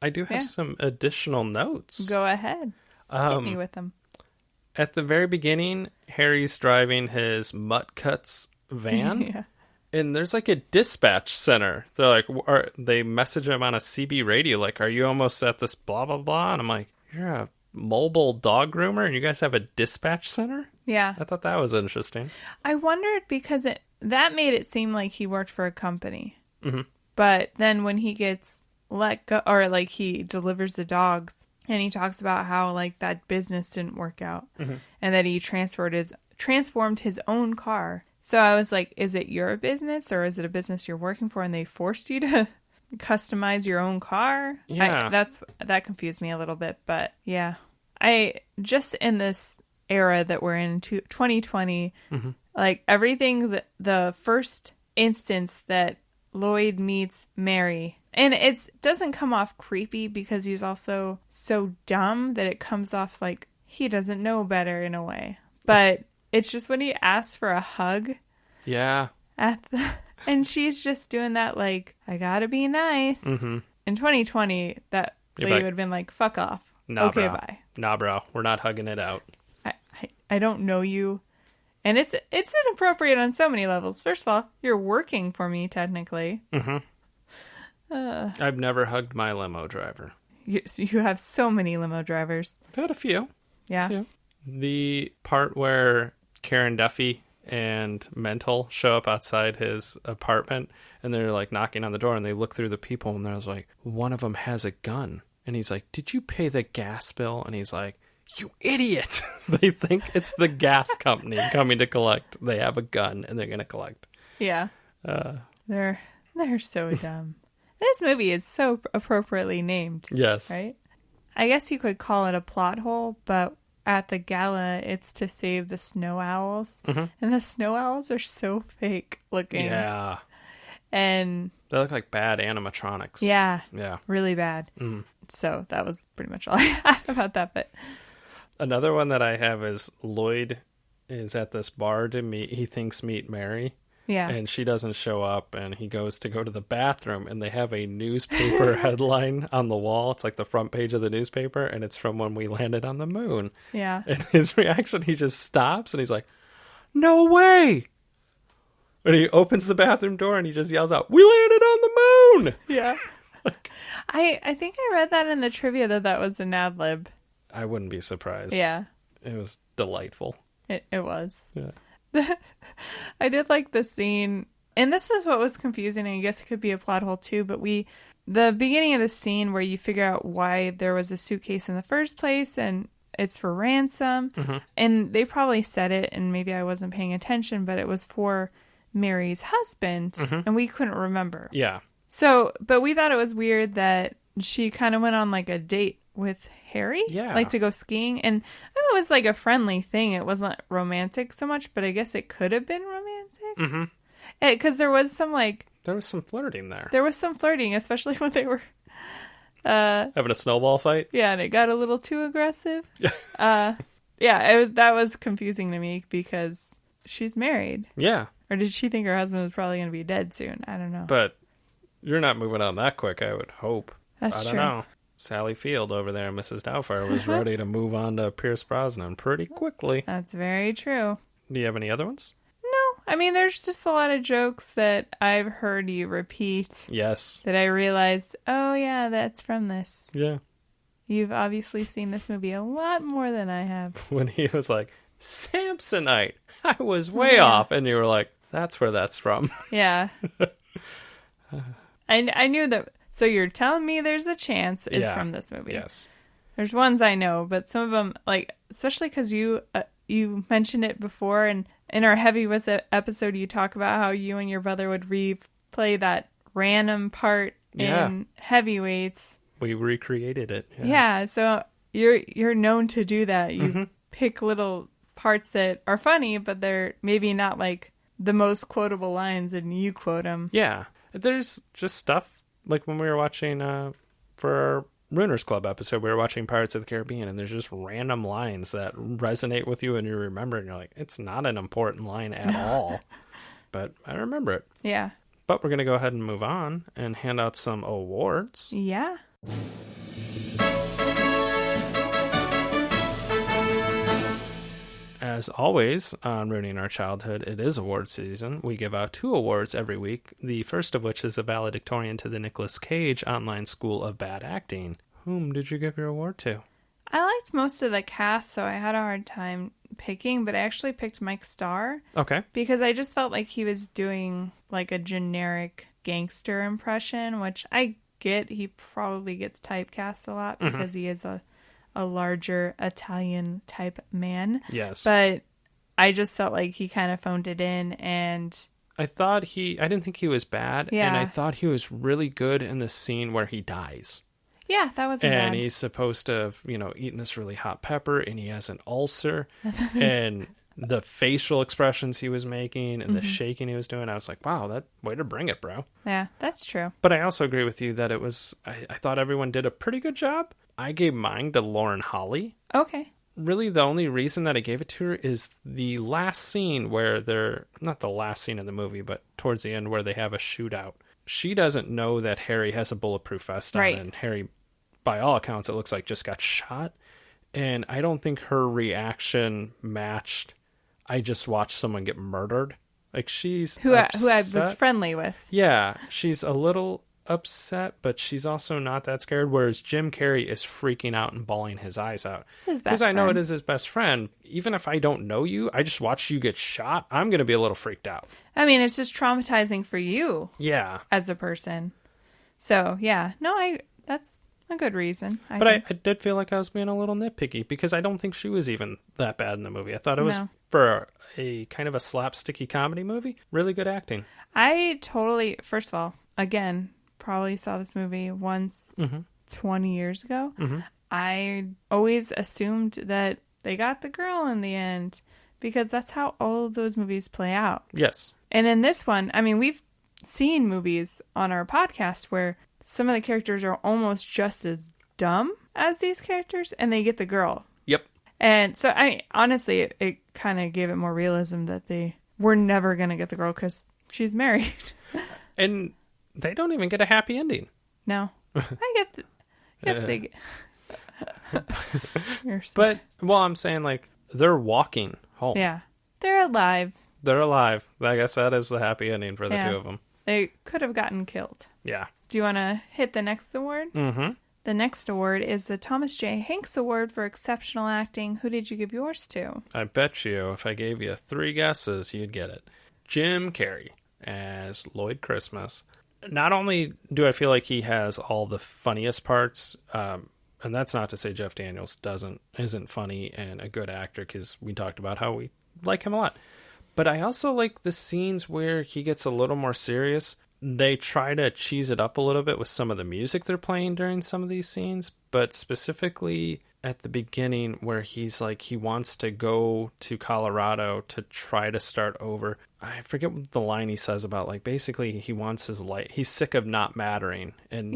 I do have some additional notes.
Go ahead. Hit me with them.
At the very beginning, Harry's driving his Mutt Cuts van.
Yeah.
And there's like a dispatch center. They're like, they message him on a CB radio, like, "Are you almost at this blah, blah, blah?" And I'm like, "You're a mobile dog groomer and you guys have a dispatch center?"
Yeah.
I thought that was interesting.
I wondered because that made it seem like he worked for a company.
Mm-hmm.
But then when he gets let go, or like he delivers the dogs, and he talks about how like that business didn't work out, and that he transformed his own car. So I was like, is it your business or is it a business you're working for and they forced you to customize your own car?
Yeah.
That confused me a little bit, but yeah. I just in this era that we're in 2020, like everything, the first instance that Lloyd meets Mary, and it doesn't come off creepy because he's also so dumb that it comes off like he doesn't know better in a way. But it's just when he asks for a hug.
Yeah.
And she's just doing that like, "I gotta be nice." Mm-hmm. In 2020, that lady would have been like, "Fuck off."
Nah,
okay,
bro.
bye.
Nah, bro. We're not hugging it out.
I don't know you. And it's inappropriate on so many levels. First of all, you're working for me, technically. Mm-hmm.
I've never hugged my limo driver.
You have so many limo drivers.
I've had a few.
Yeah.
Yeah. The part where Karen Duffy and Mental show up outside his apartment and they're like knocking on the door and they look through the people and there's like, one of them has a gun. And he's like, did you pay the gas bill? And he's like, you idiot. They think it's the gas company coming to collect. They have a gun and they're going to collect.
Yeah. They're so dumb. This movie is so appropriately named.
Yes.
Right? I guess you could call it a plot hole, but at the gala, it's to save the snow owls. Mm-hmm. And the snow owls are so fake looking.
Yeah.
And
they look like bad animatronics.
Yeah.
Yeah.
Really bad.
Mm.
So that was pretty much all I had about that. But
another one that I have is Lloyd is at this bar to meet Mary.
Yeah.
And she doesn't show up, and he goes to the bathroom, and they have a newspaper headline on the wall. It's like the front page of the newspaper, and it's from when we landed on the moon.
Yeah.
And his reaction, he just stops, and he's like, no way! And he opens the bathroom door, and he just yells out, we landed on the moon!
Yeah. I think I read that in the trivia that was an ad lib.
I wouldn't be surprised.
Yeah.
It was delightful.
It was.
Yeah.
I did like the scene, and this is what was confusing, and I guess it could be a plot hole too, but the beginning of the scene where you figure out why there was a suitcase in the first place, and it's for ransom,
mm-hmm.
and they probably said it, and maybe I wasn't paying attention, but it was for Mary's husband,
mm-hmm.
and we couldn't remember.
Yeah.
So, but we thought it was weird that she kind of went on like a date with Harry,
yeah,
like to go skiing, and it was like a friendly thing. It wasn't romantic so much, but I guess it could have been romantic because there was some
flirting there.
There was some flirting, especially when they were
having a snowball fight.
Yeah, and it got a little too aggressive. Yeah, that was confusing to me because she's married.
Yeah,
or did she think her husband was probably going to be dead soon? I don't know.
But you're not moving on that quick, I would hope.
That's true.
I don't know. Sally Field over there, Mrs. Doubtfire, was ready to move on to Pierce Brosnan pretty quickly.
That's very true.
Do you have any other ones?
No. I mean, there's just a lot of jokes that I've heard you repeat.
Yes.
That I realized, oh yeah, that's from this.
Yeah.
You've obviously seen this movie a lot more than I have.
When he was like, Samsonite, I was way off. And you were like, that's where that's from.
Yeah. I knew that. So you're telling me there's a chance it's from this movie.
Yes.
There's ones I know, but some of them, like, especially because you mentioned it before, and in our Heavyweights episode, you talk about how you and your brother would replay that random part in Heavyweights.
We recreated it.
Yeah, so you're known to do that. You pick little parts that are funny, but they're maybe not like the most quotable lines, and you quote them.
Yeah. There's just stuff. Like when we were watching, for our Runners Club episode, we were watching Pirates of the Caribbean, and there's just random lines that resonate with you and you remember, and you're like, it's not an important line at all, but I remember it.
Yeah.
But we're going to go ahead and move on and hand out some awards.
Yeah.
As always, on Ruining Our Childhood, it is award season. We give out 2 awards every week, the first of which is a valedictorian to the Nicolas Cage Online School of Bad Acting. Whom did you give your award to?
I liked most of the cast, so I had a hard time picking, but I actually picked Mike Starr.
Okay.
Because I just felt like he was doing like a generic gangster impression, which I get. He probably gets typecast a lot because he is a larger Italian type man.
Yes.
But I just felt like he kind of phoned it in, and
I didn't think he was bad.
Yeah.
And I thought he was really good in the scene where he dies.
Yeah, that wasn't bad.
And he's supposed to have, eaten this really hot pepper, and he has an ulcer. And the facial expressions he was making and the shaking he was doing, I was like, wow, that way to bring it, bro.
Yeah, that's true.
But I also agree with you that it was, I thought everyone did a pretty good job. I gave mine to Lauren Holly.
Okay.
Really, the only reason that I gave it to her is the last scene where not the last scene of the movie, but towards the end where they have a shootout. She doesn't know that Harry has a bulletproof vest on, and Harry, by all accounts, it looks like just got shot. And I don't think her reaction matched, I just watched someone get murdered. Like, she's
who I was friendly with.
Yeah, she's a little upset, but she's also not that scared. Whereas Jim Carrey is freaking out and bawling his eyes out.
It's his best
Because I know
friend.
it is his best friend. Even if I don't know you, I just watched you get shot, I'm going to be a little freaked out.
I mean, it's just traumatizing for you
Yeah.
as a person. So, yeah. No, that's a good reason.
But I did feel like I was being a little nitpicky because I don't think she was even that bad in the movie. I thought it was,
No.
for a kind of a slapsticky comedy movie, really good acting.
I totally, first of all, again, probably saw this movie once 20 years ago. I always assumed that they got the girl in the end because that's how all of those movies play out.
Yes.
And in this one, I mean, we've seen movies on our podcast where some of the characters are almost just as dumb as these characters and they get the girl.
Yep.
And so, honestly, it kind of gave it more realism that they were never going to get the girl because she's married.
And they don't even get a happy ending.
No. I get yes, they get...
But, well, I'm saying, like, they're walking home.
Yeah. They're alive.
They're alive. I guess that is the happy ending for the
Yeah.
two of them.
They could have gotten killed.
Yeah.
Do you want to hit the next award?
Mm-hmm.
The next award is the Thomas J. Hanks Award for Exceptional Acting. Who did you give yours to?
I bet you if I gave you 3 guesses, you'd get it. Jim Carrey as Lloyd Christmas. Not only do I feel like he has all the funniest parts, and that's not to say Jeff Daniels isn't funny and a good actor, because we talked about how we like him a lot. But I also like the scenes where he gets a little more serious. They try to cheese it up a little bit with some of the music they're playing during some of these scenes, but specifically at the beginning where he's like, he wants to go to Colorado to try to start over. I forget what the line he says about, like, basically he wants his life. He's sick of not mattering and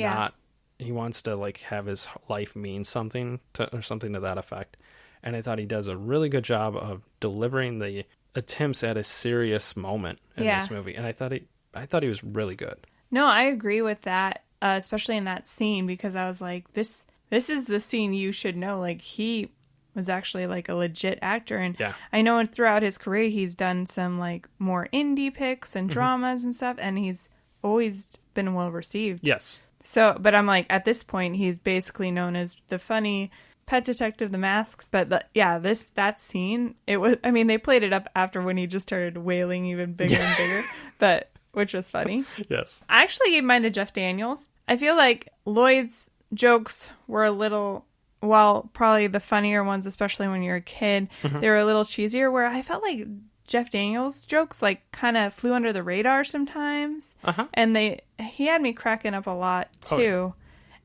he wants to, like, have his life mean something or something to that effect. And I thought he does a really good job of delivering the attempts at a serious moment in this movie. And I thought he was really good.
No, I agree with that, especially in that scene, because I was like, this is the scene you should know. Like, he was actually, like, a legit actor. And I know throughout his career, he's done some, like, more indie picks and dramas and stuff, and he's always been well received.
Yes.
So, but I'm like, at this point, he's basically known as the funny Pet Detective, The Mask. But that scene, it was, I mean, they played it up after when he just started wailing even bigger and bigger, but which was funny.
Yes.
I actually gave mine to Jeff Daniels. I feel like Lloyd's jokes were a little, while probably the funnier ones, especially when you're a kid, they were a little cheesier, where I felt like Jeff Daniels' jokes like kind of flew under the radar sometimes. And he had me cracking up a lot too.
Oh, yeah.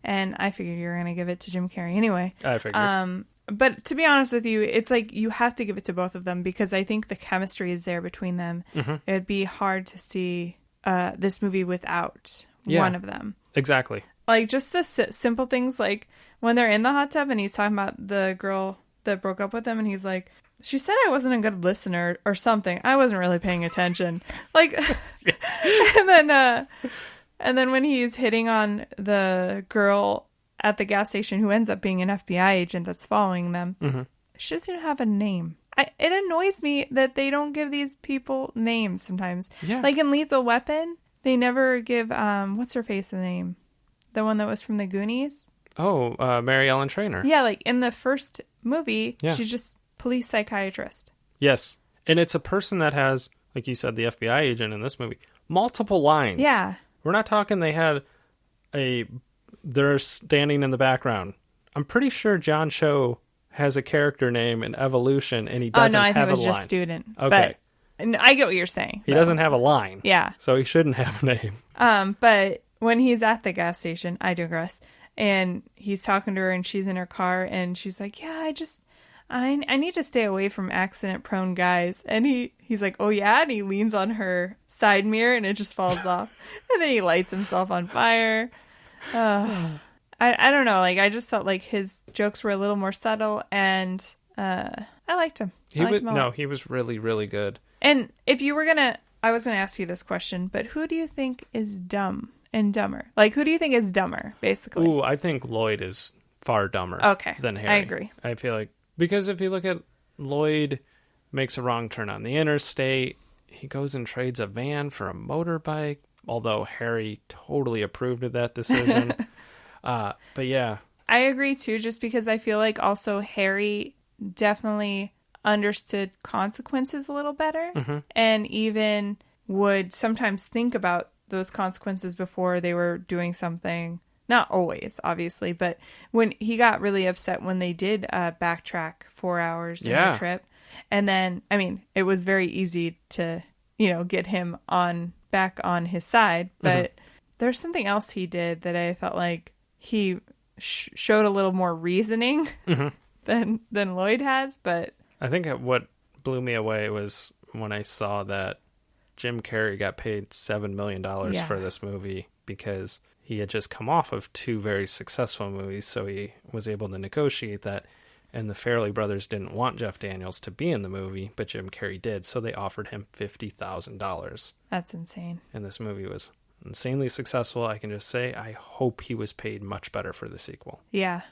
And I figured you were going to give it to Jim Carrey anyway.
I figured.
But to be honest with you, it's like you have to give it to both of them because I think the chemistry is there between them. It'd be hard to see this movie without one of them.
Exactly.
Like, just the simple things, like when they're in the hot tub and he's talking about the girl that broke up with him, and he's like, she said I wasn't a good listener or something. I wasn't really paying attention. Like, and then when he's hitting on the girl at the gas station who ends up being an FBI agent that's following them, she doesn't even have a name. It annoys me that they don't give these people names sometimes.
Yeah.
Like in Lethal Weapon, they never give, what's her face a name? The one that was from the Goonies?
Oh, Mary Ellen Trainor.
Yeah, like in the first movie, she's just police psychiatrist.
Yes. And it's a person that has, like you said, the FBI agent in this movie, multiple lines.
Yeah.
We're not talking they're standing in the background. I'm pretty sure John Cho has a character name in Evolution, and he doesn't have a line.
I think it was just Student.
Okay.
But I get what you're saying.
He doesn't have a line.
Yeah.
So he shouldn't have a name.
But when he's at the gas station, I digress, and he's talking to her and she's in her car and she's like, yeah, I need to stay away from accident-prone guys. And he's like, oh, yeah? And he leans on her side mirror and it just falls off. And then he lights himself on fire. I don't know. Like, I just felt like his jokes were a little more subtle, and I liked him.
He was really, really good.
And if you were I was going to ask you this question, but who do you think is dumb and dumber? Like, who do you think is dumber, basically?
Ooh, I think Lloyd is far dumber than Harry.
I agree.
I feel like, because if you look at Lloyd makes a wrong turn on the interstate, he goes and trades a van for a motorbike. although Harry totally approved of that decision. But yeah.
I agree too, just because I feel like also Harry definitely understood consequences a little better and even would sometimes think about those consequences before they were doing something. Not always, obviously, but when he got really upset when they did backtrack 4 hours in the trip. And then, I mean, it was very easy to, get him back on his side. But there's something else he did that I felt like he showed a little more reasoning than Lloyd has. But
I think what blew me away was when I saw that Jim Carrey got paid $7 million for this movie because he had just come off of 2 very successful movies, so he was able to negotiate that. And the Farrelly brothers didn't want Jeff Daniels to be in the movie, but Jim Carrey did, so they offered him $50,000.
That's insane.
And this movie was insanely successful. I can just say I hope he was paid much better for the sequel.
Yeah.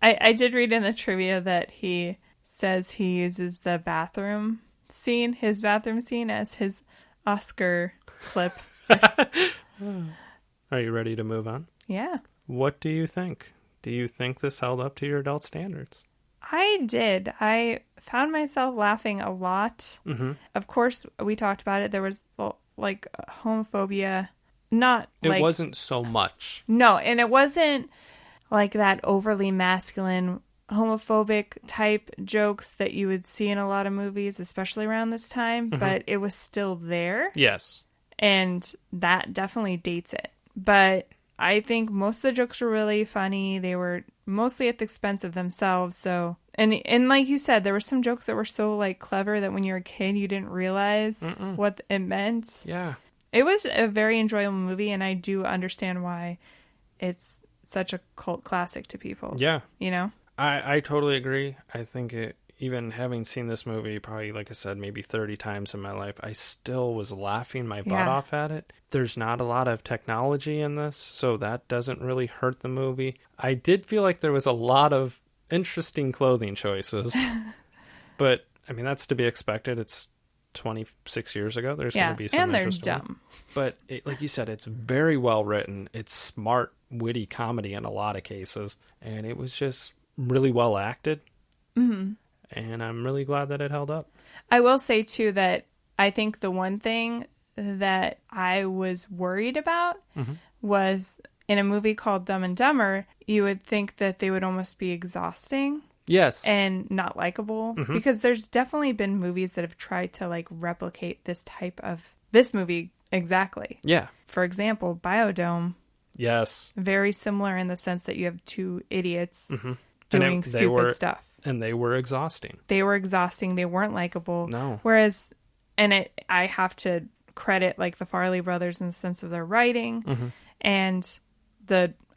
I did read in the trivia that he says he uses his bathroom scene, as his Oscar clip.
Are you ready to move on?
Yeah.
What do you think? Do you think this held up to your adult standards?
I did. I found myself laughing a lot. Of course, we talked about it. There was like homophobia.
It wasn't so much.
No, and it wasn't like that overly masculine homophobic type jokes that you would see in a lot of movies, especially around this time, but it was still there.
Yes.
And that definitely dates it. But I think most of the jokes were really funny. They were mostly at the expense of themselves. So, and like you said, there were some jokes that were so like clever that when you're a kid, you didn't realize what it meant.
Yeah.
It was a very enjoyable movie, and I do understand why it's such a cult classic to people.
Yeah.
I
I totally agree. I think even having seen this movie probably, like I said, maybe 30 times in my life, I still was laughing my butt off at it. There's not a lot of technology in this, so that doesn't really hurt the movie. I did feel like there was a lot of interesting clothing choices, but I mean, that's to be expected. It's 26 years ago. There's going to be some
and they're
interesting
dumb.
But like you said, it's very well written. It's smart, witty comedy in a lot of cases, and it was just really well acted. And I'm really glad that it held up.
I will say, too, that I think the one thing that I was worried about was in a movie called Dumb and Dumber, you would think that they would almost be exhausting.
Yes.
And not likable. Because there's definitely been movies that have tried to like replicate this movie exactly.
Yeah.
For example, Biodome.
Yes.
Very similar in the sense that you have 2 idiots doing stupid stuff.
And they were exhausting.
They were exhausting. They weren't likable.
No.
Whereas, I have to credit like the Farrelly brothers in the sense of their writing and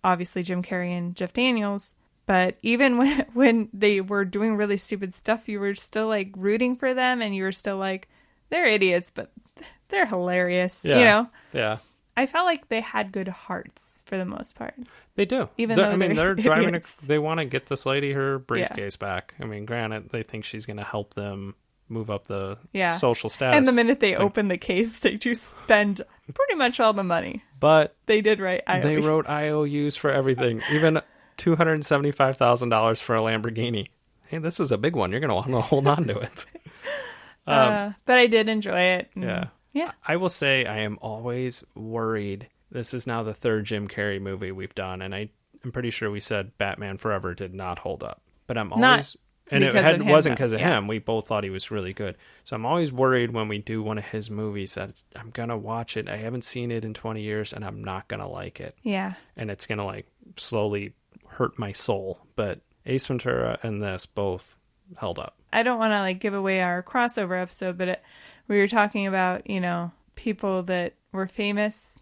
obviously Jim Carrey and Jeff Daniels. But even when they were doing really stupid stuff, you were still like rooting for them, and you were still like, they're idiots, but they're hilarious.
Yeah.
I felt like they had good hearts for the most part.
They do.
Even though
they're driving.
idiots.
They want to get this lady her briefcase back. I mean, granted, they think she's going to help them move up the social status.
And the minute they open the case, they do spend pretty much all the money.
But
they did write IOUs.
They wrote IOUs for everything, even $275,000 for a Lamborghini. Hey, this is a big one. You're going to want to hold on to it.
But I did enjoy it.
Yeah. I will say I am always worried. This is now the 3rd Jim Carrey movie we've done, and I'm pretty sure we said Batman Forever did not hold up. But I'm always... And it wasn't because of him. We both thought he was really good. So I'm always worried when we do one of his movies that I'm going to watch it. I haven't seen it in 20 years, and I'm not going to like it.
Yeah.
And it's going to like slowly hurt my soul. But Ace Ventura and this both held up.
I don't want to like give away our crossover episode, but we were talking about, people that were famous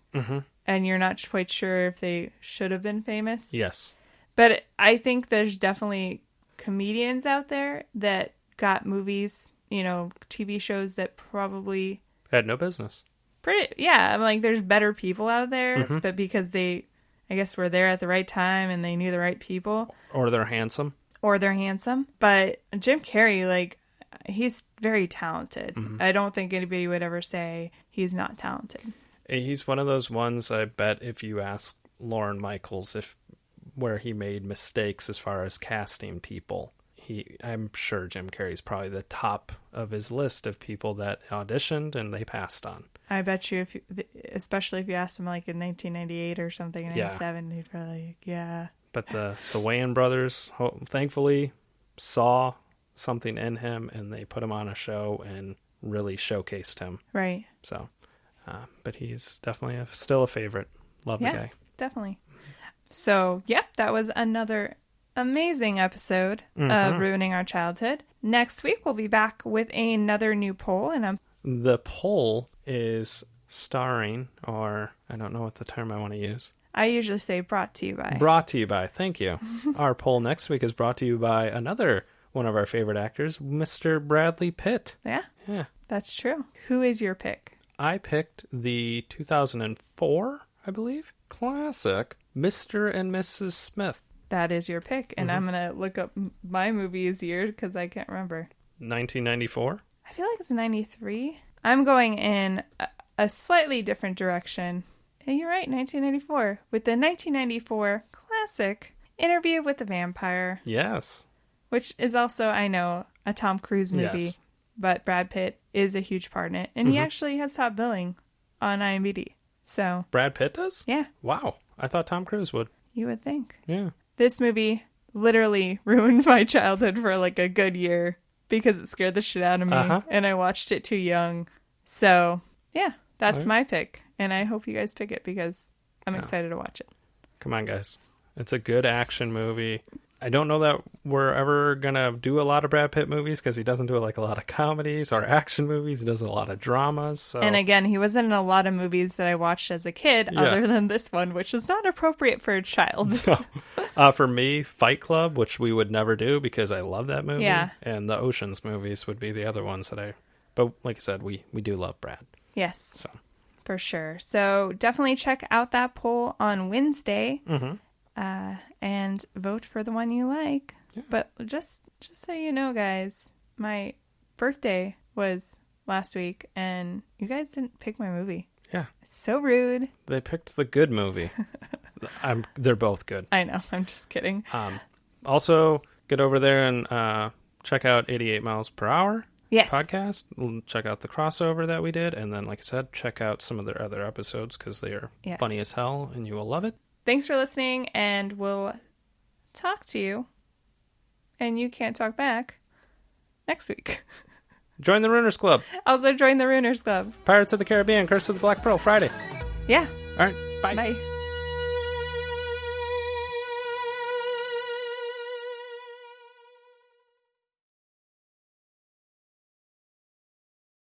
and you're not quite sure if they should have been famous.
Yes.
But I think there's definitely comedians out there that got movies, TV shows that probably
had no business.
I'm like, there's better people out there, but because they, I guess, were there at the right time and they knew the right people.
Or they're handsome.
But Jim Carrey, like, he's very talented. I don't think anybody would ever say he's not talented.
He's one of those ones, I bet if you ask Lorne Michaels where he made mistakes as far as casting people, I'm sure Jim Carrey's probably the top of his list of people that auditioned and they passed on.
I bet you, especially if you asked him like in 1998 or something, in 97, he'd probably like, yeah.
But the Wayans brothers, thankfully, saw something in him and they put him on a show and really showcased him.
Right.
So, but he's definitely still a favorite. Love the guy.
Definitely. So, yep, that was another amazing episode of Ruining Our Childhood. Next week, we'll be back with another new poll. And
the poll is starring, or I don't know what the term I want to use.
I usually say brought to you by.
Brought to you by. Thank you. Our poll next week is brought to you by another one of our favorite actors, Mr. Bradley Pitt.
Yeah.
Yeah.
That's true. Who is your pick?
I picked the 2004, I believe, classic Mr. and Mrs. Smith.
That is your pick. And I'm going to look up my movie's year because I can't remember.
1994?
I feel like it's 93. I'm going in a slightly different direction. And you're right, 1994. With the 1994 classic Interview with the Vampire.
Yes.
Which is also, I know, a Tom Cruise movie.
Yes.
But Brad Pitt is a huge part in it. And he actually has top billing on IMDb. So
Brad Pitt does?
Yeah.
Wow. I thought Tom Cruise would.
You would think.
Yeah.
This movie literally ruined my childhood for like a good year because it scared the shit out of me. And I watched it too young. So, yeah, that's my pick. And I hope you guys pick it because I'm excited to watch it.
Come on, guys. It's a good action movie. I don't know that we're ever going to do a lot of Brad Pitt movies because he doesn't do like a lot of comedies or action movies. He does a lot of dramas. So.
And again, he wasn't in a lot of movies that I watched as a kid other than this one, which is not appropriate for a child.
For me, Fight Club, which we would never do because I love that movie.
Yeah.
And the Ocean's movies would be the other ones that but like I said, we do love Brad.
Yes.
So.
For sure. So definitely check out that poll on Wednesday. And vote for the one you like. Yeah. But just so you know, guys, my birthday was last week, and you guys didn't pick my movie.
Yeah.
It's so rude.
They picked the good movie. They're both good.
I know. I'm just kidding.
Also, get over there and check out 88 Miles Per Hour podcast. Check out the crossover that we did. And then, like I said, check out some of their other episodes because they are funny as hell, and you will love it. Thanks for listening, and we'll talk to you, and you can't talk back, next week. Join the Ruiners Club. Also join the Ruiners Club. Pirates of the Caribbean, Curse of the Black Pearl, Friday. Yeah. All right. Bye. Bye.